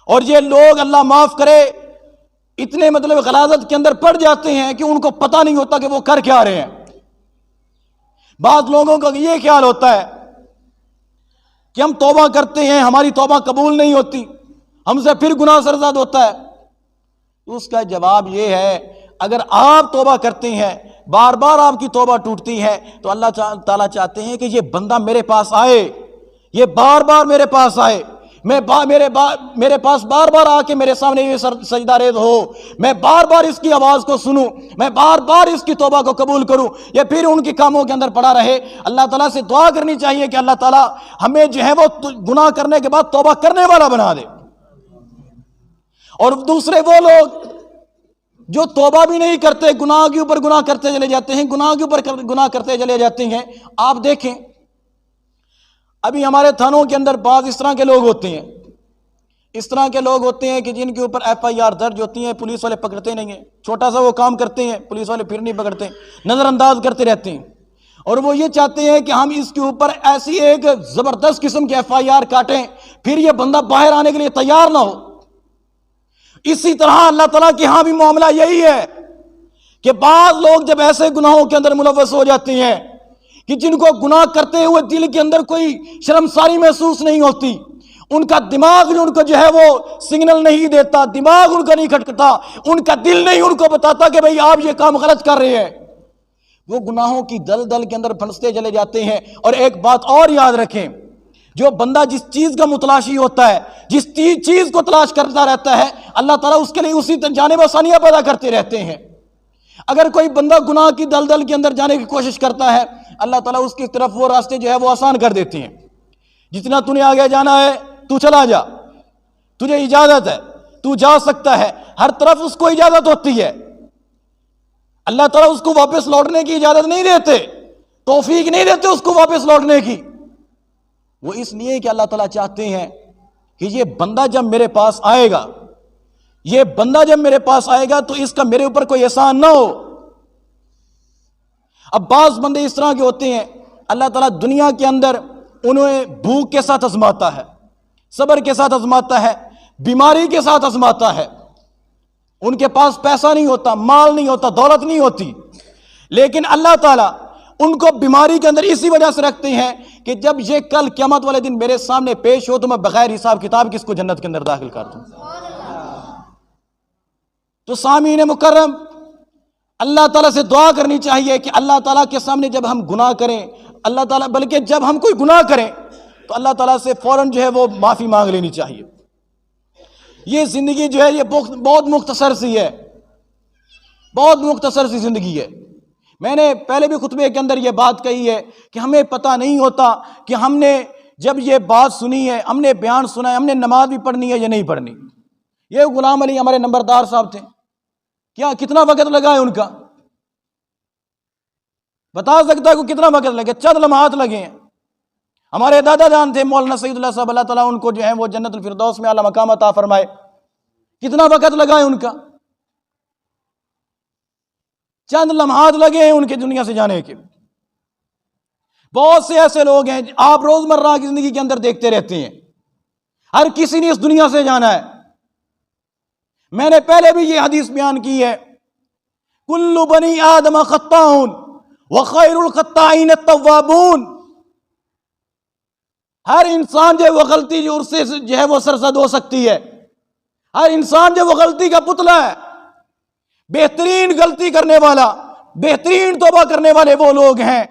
اور یہ لوگ اللہ معاف کرے اتنے غلاظت کے اندر پڑ جاتے ہیں کہ ان کو پتہ نہیں ہوتا کہ وہ کر کیا رہے ہیں۔ بعض لوگوں کا یہ خیال ہوتا ہے کہ ہم توبہ کرتے ہیں، ہماری توبہ قبول نہیں ہوتی، ہم سے پھر گناہ سرزاد ہوتا ہے۔ اس کا جواب یہ ہے، اگر آپ توبہ کرتے ہیں، بار بار آپ کی توبہ ٹوٹتی ہے، تو اللہ تعالیٰ چاہتے ہیں کہ یہ بندہ میرے پاس آئے، یہ بار بار میرے پاس آئے، میرے پاس بار بار آ کے میرے سامنے یہ سجدہ ریز ہو، میں بار بار اس کی آواز کو سنوں، میں بار بار اس کی توبہ کو قبول کروں، یہ پھر ان کے کاموں کے اندر پڑا رہے۔ اللہ تعالیٰ سے دعا کرنی چاہیے کہ اللہ تعالیٰ ہمیں جو ہے وہ گناہ کرنے کے بعد توبہ کرنے والا بنا دے۔ اور دوسرے وہ لوگ جو توبہ بھی نہیں کرتے، گناہ کے اوپر گناہ کرتے چلے جاتے ہیں، گناہ کے اوپر گناہ کرتے چلے جاتے ہیں۔ آپ دیکھیں ابھی ہمارے تھانوں کے اندر بعض اس طرح کے لوگ ہوتے ہیں، اس طرح کے لوگ ہوتے ہیں کہ جن کے اوپر FIR درج ہوتی ہیں، پولیس والے پکڑتے نہیں ہیں، چھوٹا سا وہ کام کرتے ہیں، پولیس والے پھر نہیں پکڑتے، نظر انداز کرتے رہتے ہیں، اور وہ یہ چاہتے ہیں کہ ہم اس کے اوپر ایسی ایک زبردست قسم کے FIR کاٹیں پھر یہ بندہ باہر آنے کے لیے تیار نہ ہو۔ اسی طرح اللہ تعالیٰ کے ہاں بھی معاملہ یہی ہے کہ بعض لوگ جب ایسے گناہوں کے اندر ملوث ہو جاتے ہیں کہ جن کو گناہ کرتے ہوئے دل کے اندر کوئی شرمساری محسوس نہیں ہوتی، ان کا دماغ ان کو جو ہے وہ سگنل نہیں دیتا، دماغ ان کا نہیں کھٹکتا، ان کا دل نہیں ان کو بتاتا کہ بھئی آپ یہ کام غلط کر رہے ہیں، وہ گناہوں کی دلدل کے اندر پھنستے چلے جاتے ہیں۔ اور ایک بات اور یاد رکھیں، جو بندہ جس چیز کا متلاشی ہوتا ہے، جس چیز کو تلاش کرتا رہتا ہے، اللہ تعالیٰ اس کے لیے اسی جانب آسانیاں پیدا کرتے رہتے ہیں۔ اگر کوئی بندہ گناہ کی دلدل کے اندر جانے کی کوشش کرتا ہے، اللہ تعالیٰ اس کی طرف وہ راستے جو ہے وہ آسان کر دیتے ہیں۔ جتنا تو نے آگے جانا ہے تو چلا جا، تجھے اجازت ہے، تو جا سکتا ہے، ہر طرف اس کو اجازت ہوتی ہے۔ اللہ تعالیٰ اس کو واپس لوٹنے کی اجازت نہیں دیتے، توفیق نہیں دیتے اس کو واپس لوٹنے کی۔ وہ اس لیے کہ اللہ تعالیٰ چاہتے ہیں کہ یہ بندہ جب میرے پاس آئے گا، یہ بندہ جب میرے پاس آئے گا تو اس کا میرے اوپر کوئی احسان نہ ہو۔ اب بعض بندے اس طرح کے ہوتے ہیں، اللہ تعالیٰ دنیا کے اندر انہیں بھوک کے ساتھ آزماتا ہے، صبر کے ساتھ آزماتا ہے، بیماری کے ساتھ آزماتا ہے۔ ان کے پاس پیسہ نہیں ہوتا، مال نہیں ہوتا، دولت نہیں ہوتی، لیکن اللہ تعالیٰ ان کو بیماری کے اندر اسی وجہ سے رکھتے ہیں کہ جب یہ کل قیامت والے دن میرے سامنے پیش ہو تو میں بغیر حساب کتاب کس کو جنت کے اندر داخل کر دوں۔ تو سامعین مکرم، اللہ تعالیٰ سے دعا کرنی چاہیے کہ اللہ تعالیٰ کے سامنے جب ہم گناہ کریں، اللہ تعالیٰ بلکہ جب ہم کوئی گناہ کریں تو اللہ تعالیٰ سے فوراً جو ہے وہ معافی مانگ لینی چاہیے۔ یہ زندگی جو ہے یہ بہت مختصر سی ہے، بہت مختصر سی زندگی ہے۔ میں نے پہلے بھی خطبے کے اندر یہ بات کہی ہے کہ ہمیں پتہ نہیں ہوتا کہ ہم نے جب یہ بات سنی ہے، ہم نے بیان سنا ہے، ہم نے نماز بھی پڑھنی ہے یا نہیں پڑھنی۔ یہ غلام علی ہمارے نمبردار صاحب تھے، کیا کتنا وقت لگا ہے ان کا؟ بتا سکتا ہے کہ کتنا وقت لگے؟ چند لمحات لگے ہیں۔ ہمارے دادا جان تھے مولانا سعید اللہ صاحب، اللہ تعالیٰ ان کو جو ہے وہ جنت الفردوس میں اعلیٰ مقام عطا فرمائے، کتنا وقت لگا ہے ان کا؟ چند لمحات لگے ہیں ان کے دنیا سے جانے کے۔ بہت سے ایسے لوگ ہیں آپ روزمرہ کی زندگی کے اندر دیکھتے رہتے ہیں، ہر کسی نے اس دنیا سے جانا ہے۔ میں نے پہلے بھی یہ حدیث بیان کی ہے، کل بنی آدم خطاؤن وخیر الخطائین التوابون۔ ہر انسان جو وہ غلطی جو اس سے جو ہے وہ سرزد ہو سکتی ہے، ہر انسان جو وہ غلطی کا پتلا ہے۔ بہترین غلطی کرنے والا، بہترین توبہ کرنے والے وہ لوگ ہیں،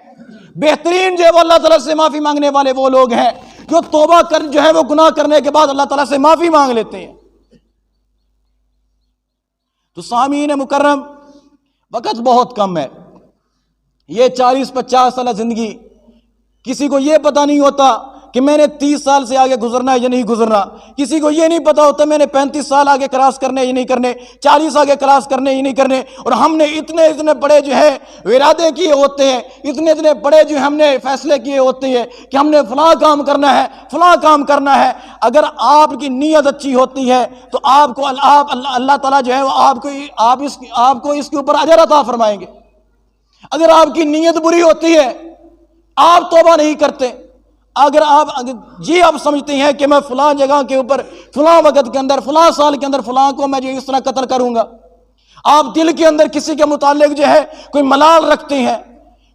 بہترین جو ہے وہ اللہ تعالیٰ سے معافی مانگنے والے وہ لوگ ہیں جو توبہ کر جو ہے وہ گناہ کرنے کے بعد اللہ تعالیٰ سے معافی مانگ لیتے ہیں۔ تو سامعین مکرم، وقت بہت کم ہے، یہ 40-50 سالہ زندگی، کسی کو یہ پتہ نہیں ہوتا کہ میں نے 30 سال سے آگے گزرنا ہے یا نہیں گزرنا، کسی کو یہ نہیں پتا ہوتا میں نے 35 سال آگے کراس کرنے یا نہیں کرنے، 40 آگے کراس کرنے یا نہیں کرنے۔ اور ہم نے اتنے بڑے جو ہے ارادے کیے ہوتے ہیں، اتنے بڑے جو ہم نے فیصلے کیے ہوتے ہیں کہ ہم نے فلاں کام کرنا ہے، فلاں کام کرنا ہے۔ اگر آپ کی نیت اچھی ہوتی ہے تو آپ کو اللہ تعالیٰ جو ہے وہ آپ کو اس کے اوپر اجر عطا فرمائیں گے۔ اگر آپ کی نیت بری ہوتی ہے، آپ توبہ نہیں کرتے، اگر آپ سمجھتے ہیں کہ میں فلاں جگہ کے اوپر فلاں وقت کے اندر فلاں سال کے اندر فلاں کو میں جو اس طرح قتل کروں گا، آپ دل کے اندر کسی کے متعلق جو ہے کوئی ملال رکھتے ہیں،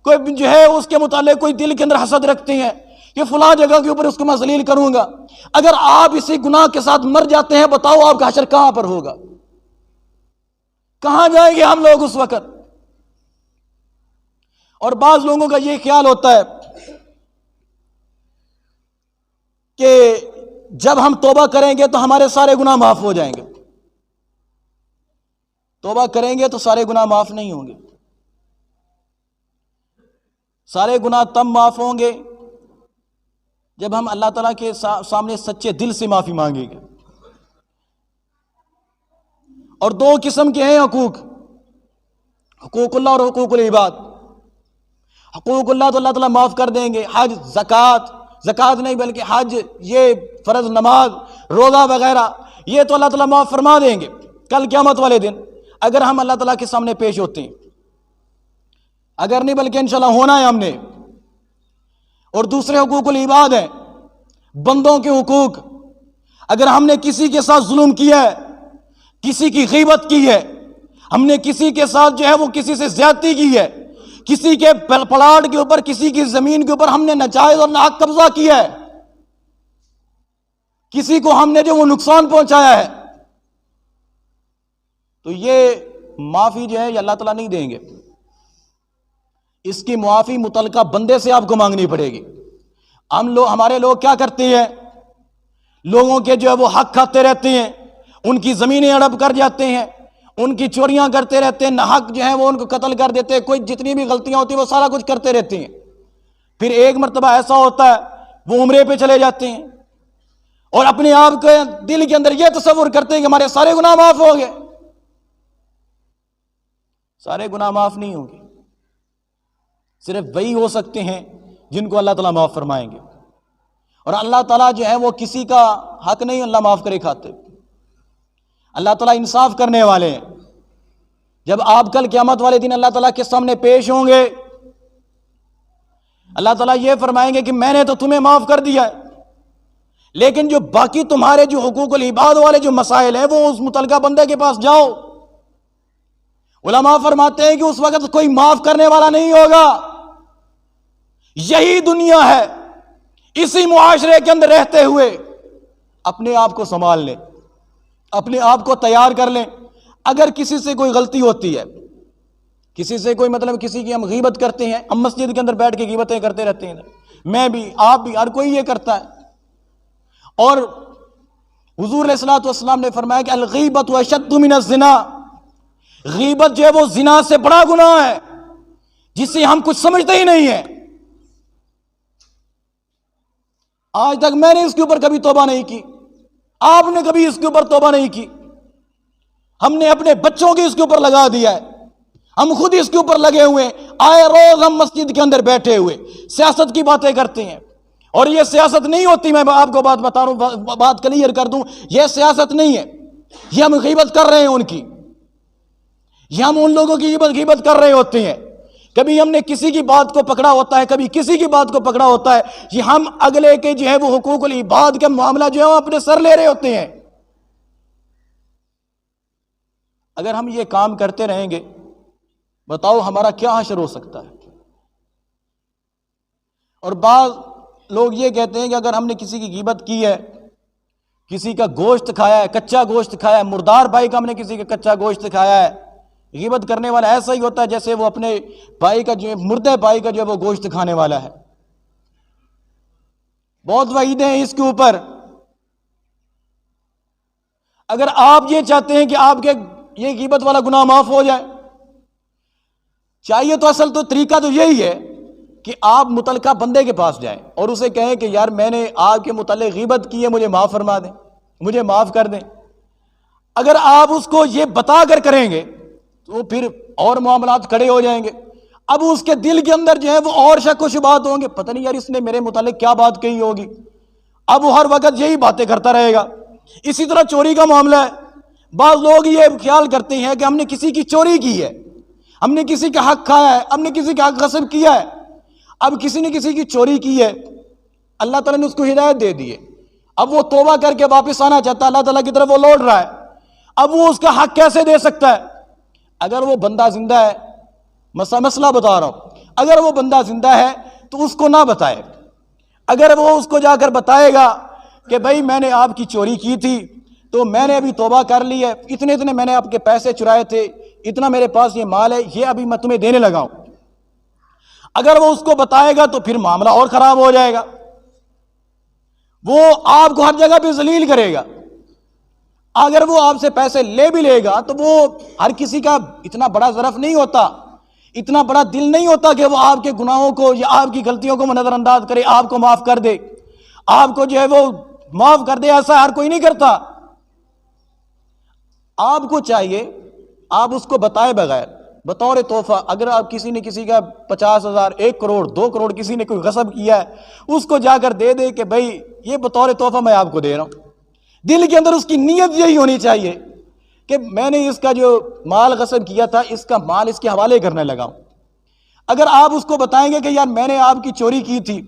کوئی جو ہے اس کے متعلق کوئی دل کے اندر حسد رکھتے ہیں کہ فلاں جگہ کے اوپر اس کو میں ذلیل کروں گا، اگر آپ اسی گناہ کے ساتھ مر جاتے ہیں، بتاؤ آپ کا حشر کہاں پر ہوگا؟ کہاں جائیں گے ہم لوگ اس وقت؟ اور بعض لوگوں کا یہ خیال ہوتا ہے کہ جب ہم توبہ کریں گے تو ہمارے سارے گناہ معاف ہو جائیں گے۔ توبہ کریں گے تو سارے گناہ معاف نہیں ہوں گے۔ سارے گناہ تب معاف ہوں گے جب ہم اللہ تعالیٰ کے سامنے سچے دل سے معافی مانگیں گے۔ اور دو قسم کے ہیں حقوق اللہ اور حقوق العباد۔ حقوق اللہ تو اللہ تعالیٰ معاف کر دیں گے، حج، زکوٰۃ نہیں بلکہ حج، یہ فرض نماز، روزہ وغیرہ، یہ تو اللہ تعالیٰ معاف فرما دیں گے کل قیامت والے دن اگر ہم اللہ تعالیٰ کے سامنے پیش ہوتے ہیں، اگر نہیں بلکہ انشاءاللہ ہونا ہے ہم نے۔ اور دوسرے حقوق العباد ہیں، بندوں کے حقوق۔ اگر ہم نے کسی کے ساتھ ظلم کیا ہے، کسی کی غیبت کی ہے، ہم نے کسی کے ساتھ جو ہے وہ کسی سے زیادتی کی ہے، کسی کے پلاٹ کے اوپر، کسی کی زمین کے اوپر ہم نے ناجائز اور ناحق قبضہ کیا ہے، کسی کو ہم نے جو وہ نقصان پہنچایا ہے، تو یہ معافی جو ہے یہ اللہ تعالیٰ نہیں دیں گے۔ اس کی معافی متعلقہ بندے سے آپ کو مانگنی پڑے گی۔ ہمارے لوگ کیا کرتے ہیں، لوگوں کے جو ہے وہ حق کھاتے رہتے ہیں، ان کی زمینیں ہڑپ کر جاتے ہیں، ان کی چوریاں کرتے رہتے ہیں، ناحق جو ہے وہ ان کو قتل کر دیتے ہیں، کوئی جتنی بھی غلطیاں ہوتی ہیں وہ سارا کچھ کرتے رہتے ہیں۔ پھر ایک مرتبہ ایسا ہوتا ہے وہ عمرے پہ چلے جاتے ہیں اور اپنے آپ کے دل کے اندر یہ تصور کرتے ہیں کہ ہمارے سارے گناہ معاف ہو گئے۔ سارے گناہ معاف نہیں ہوں گے، صرف وہی ہو سکتے ہیں جن کو اللہ تعالیٰ معاف فرمائیں گے۔ اور اللہ تعالیٰ جو ہے وہ کسی کا حق نہیں اللہ معاف کرے کھاتے۔ اللہ تعالیٰ انصاف کرنے والے ہیں۔ جب آپ کل قیامت والے دن اللہ تعالیٰ کے سامنے پیش ہوں گے، اللہ تعالیٰ یہ فرمائیں گے کہ میں نے تو تمہیں معاف کر دیا ہے، لیکن جو باقی تمہارے جو حقوق العباد والے جو مسائل ہیں وہ اس متعلقہ بندے کے پاس جاؤ۔ علماء فرماتے ہیں کہ اس وقت کوئی معاف کرنے والا نہیں ہوگا۔ یہی دنیا ہے، اسی معاشرے کے اندر رہتے ہوئے اپنے آپ کو سنبھال لیں، اپنے آپ کو تیار کر لیں۔ اگر کسی سے کوئی غلطی ہوتی ہے، کسی سے کوئی کسی کی ہم غیبت کرتے ہیں، ہم مسجد کے اندر بیٹھ کے غیبتیں کرتے رہتے ہیں، میں بھی، آپ بھی، ہر کوئی یہ کرتا ہے، اور حضور علیہ الصلوۃ والسلام نے فرمایا کہ الغیبۃ اشد من الزنا، غیبت جو ہے وہ زنا سے بڑا گناہ ہے جسے ہم کچھ سمجھتے ہی نہیں ہیں۔ آج تک میں نے اس کے اوپر کبھی توبہ نہیں کی، آپ نے کبھی اس کے اوپر توبہ نہیں کی، ہم نے اپنے بچوں کی اس کے اوپر لگا دیا ہے، ہم خود اس کے اوپر لگے ہوئے ہیں، آئے روز ہم مسجد کے اندر بیٹھے ہوئے سیاست کی باتیں کرتے ہیں، اور یہ سیاست نہیں ہوتی، میں آپ کو بات بتا رہا ہوں، بات کلیئر کر دوں، یہ سیاست نہیں ہے، یہ ہم غیبت کر رہے ہیں ان کی، یہ ہم ان لوگوں کی غیبت کر رہے ہوتے ہیں۔ کبھی ہم نے کسی کی بات کو پکڑا ہوتا ہے، کبھی کسی کی بات کو پکڑا ہوتا ہے، یہ ہم اگلے کے جو ہے وہ حقوق العباد کے معاملہ جو ہے وہ اپنے سر لے رہے ہوتے ہیں۔ اگر ہم یہ کام کرتے رہیں گے، بتاؤ ہمارا کیا حشر ہو سکتا ہے؟ اور بعض لوگ یہ کہتے ہیں کہ اگر ہم نے کسی کی غیبت کی ہے، کسی کا گوشت کھایا ہے، کچا گوشت کھایا ہے، مردار بھائی کا ہم نے کسی کا کچا گوشت کھایا ہے، غیبت کرنے والا ایسا ہی ہوتا ہے جیسے وہ اپنے بھائی کا جو مردے بھائی کا جو ہے وہ گوشت کھانے والا ہے۔ بہت وعیدیں ہیں اس کے اوپر۔ اگر آپ یہ چاہتے ہیں کہ آپ کے یہ غیبت والا گناہ معاف ہو جائے، چاہیے تو اصل تو طریقہ تو یہی ہے کہ آپ متعلقہ بندے کے پاس جائیں اور اسے کہیں کہ یار میں نے آپ کے متعلق غیبت کی ہے، مجھے معاف فرما دیں، مجھے معاف کر دیں۔ اگر آپ اس کو یہ بتا کر کریں گے تو پھر اور معاملات کھڑے ہو جائیں گے، اب اس کے دل کے اندر جو ہے وہ اور شک و شبہات ہوں گے، پتہ نہیں یار اس نے میرے متعلق کیا بات کہی ہوگی، اب وہ ہر وقت یہی باتیں کرتا رہے گا۔ اسی طرح چوری کا معاملہ ہے، بعض لوگ یہ خیال کرتے ہیں کہ ہم نے کسی کی چوری کی ہے، ہم نے کسی کا حق کھایا ہے، ہم نے کسی کا حق غصب کیا ہے۔ اب کسی نے کسی کی چوری کی ہے، اللہ تعالیٰ نے اس کو ہدایت دے دی ہے، اب وہ توبہ کر کے واپس آنا چاہتا ہے، اللہ تعالیٰ کی طرف وہ لوٹ رہا ہے، اب وہ اس کا حق کیسے دے سکتا ہے؟ اگر وہ بندہ زندہ ہے، مسئلہ بتا رہا ہوں، اگر وہ بندہ زندہ ہے تو اس کو نہ بتائے۔ اگر وہ اس کو جا کر بتائے گا کہ بھائی میں نے آپ کی چوری کی تھی تو میں نے ابھی توبہ کر لی ہے، اتنے میں نے آپ کے پیسے چرائے تھے، اتنا میرے پاس یہ مال ہے، یہ ابھی میں تمہیں دینے لگا ہوں، اگر وہ اس کو بتائے گا تو پھر معاملہ اور خراب ہو جائے گا، وہ آپ کو ہر جگہ پہ ذلیل کرے گا۔ اگر وہ آپ سے پیسے لے بھی لے گا تو وہ ہر کسی کا اتنا بڑا ظرف نہیں ہوتا، اتنا بڑا دل نہیں ہوتا کہ وہ آپ کے گناہوں کو یا آپ کی غلطیوں کو نظر انداز کرے، آپ کو معاف کر دے، آپ کو جو ہے وہ معاف کر دے، ایسا ہر کوئی نہیں کرتا۔ آپ کو چاہیے آپ اس کو بتائے بغیر بطور تحفہ، اگر آپ کسی نے کسی کا 50,000 1 کروڑ 2 کروڑ کسی نے کوئی غصب کیا ہے، اس کو جا کر دے دے کہ بھائی یہ بطور تحفہ میں آپ کو دے رہا ہوں، دل کے اندر اس کی نیت یہی ہونی چاہیے کہ میں نے اس کا جو مال غصب کیا تھا، اس کا مال اس کے حوالے کرنے لگا ہوں۔ اگر آپ اس کو بتائیں گے کہ یار میں نے آپ کی چوری کی تھی،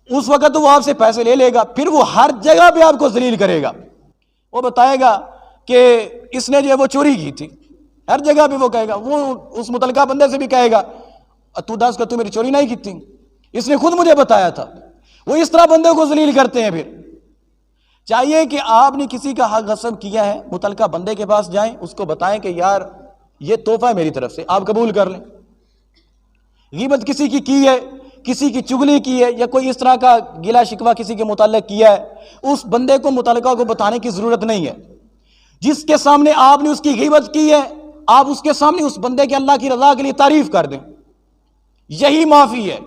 اس وقت تو وہ آپ سے پیسے لے لے گا، پھر وہ ہر جگہ پہ آپ کو ذلیل کرے گا، وہ بتائے گا کہ اس نے جو ہے وہ چوری کی تھی، ہر جگہ پہ وہ کہے گا، وہ اس متعلقہ بندے سے بھی کہے گا تو دس کا تو میری چوری نہیں کی تھی، اس نے خود مجھے بتایا تھا۔ وہ اس طرح بندے کو ذلیل کرتے ہیں۔ پھر چاہیے کہ آپ نے کسی کا حق غصب کیا ہے، متعلقہ بندے کے پاس جائیں، اس کو بتائیں کہ یار یہ تحفہ ہے میری طرف سے، آپ قبول کر لیں۔ غیبت کسی کی ہے، کسی کی چغلی کی ہے، یا کوئی اس طرح کا گلا شکوہ کسی کے متعلق کیا ہے، اس بندے کو متعلقہ کو بتانے کی ضرورت نہیں ہے۔ جس کے سامنے آپ نے اس کی غیبت کی ہے، آپ اس کے سامنے اس بندے کے اللہ کی رضا کے لیے تعریف کر دیں، یہی معافی ہے،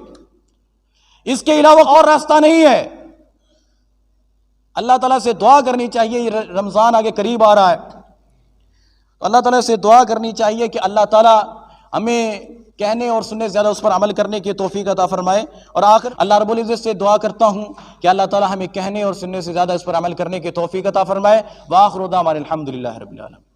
اس کے علاوہ اور راستہ نہیں ہے۔ اللہ تعالیٰ سے دعا کرنی چاہیے، یہ رمضان آگے قریب آ رہا ہے، اللہ تعالیٰ سے دعا کرنی چاہیے کہ اللہ تعالیٰ ہمیں کہنے اور سننے زیادہ اس پر عمل کرنے کی توفیق عطا فرمائے۔ اور آخر اللہ رب العزت سے دعا کرتا ہوں کہ اللہ تعالیٰ ہمیں کہنے اور سننے سے زیادہ اس پر عمل کرنے کی توفیق عطا فرمائے۔ وآخر دعوانا الحمدللہ رب العالمین۔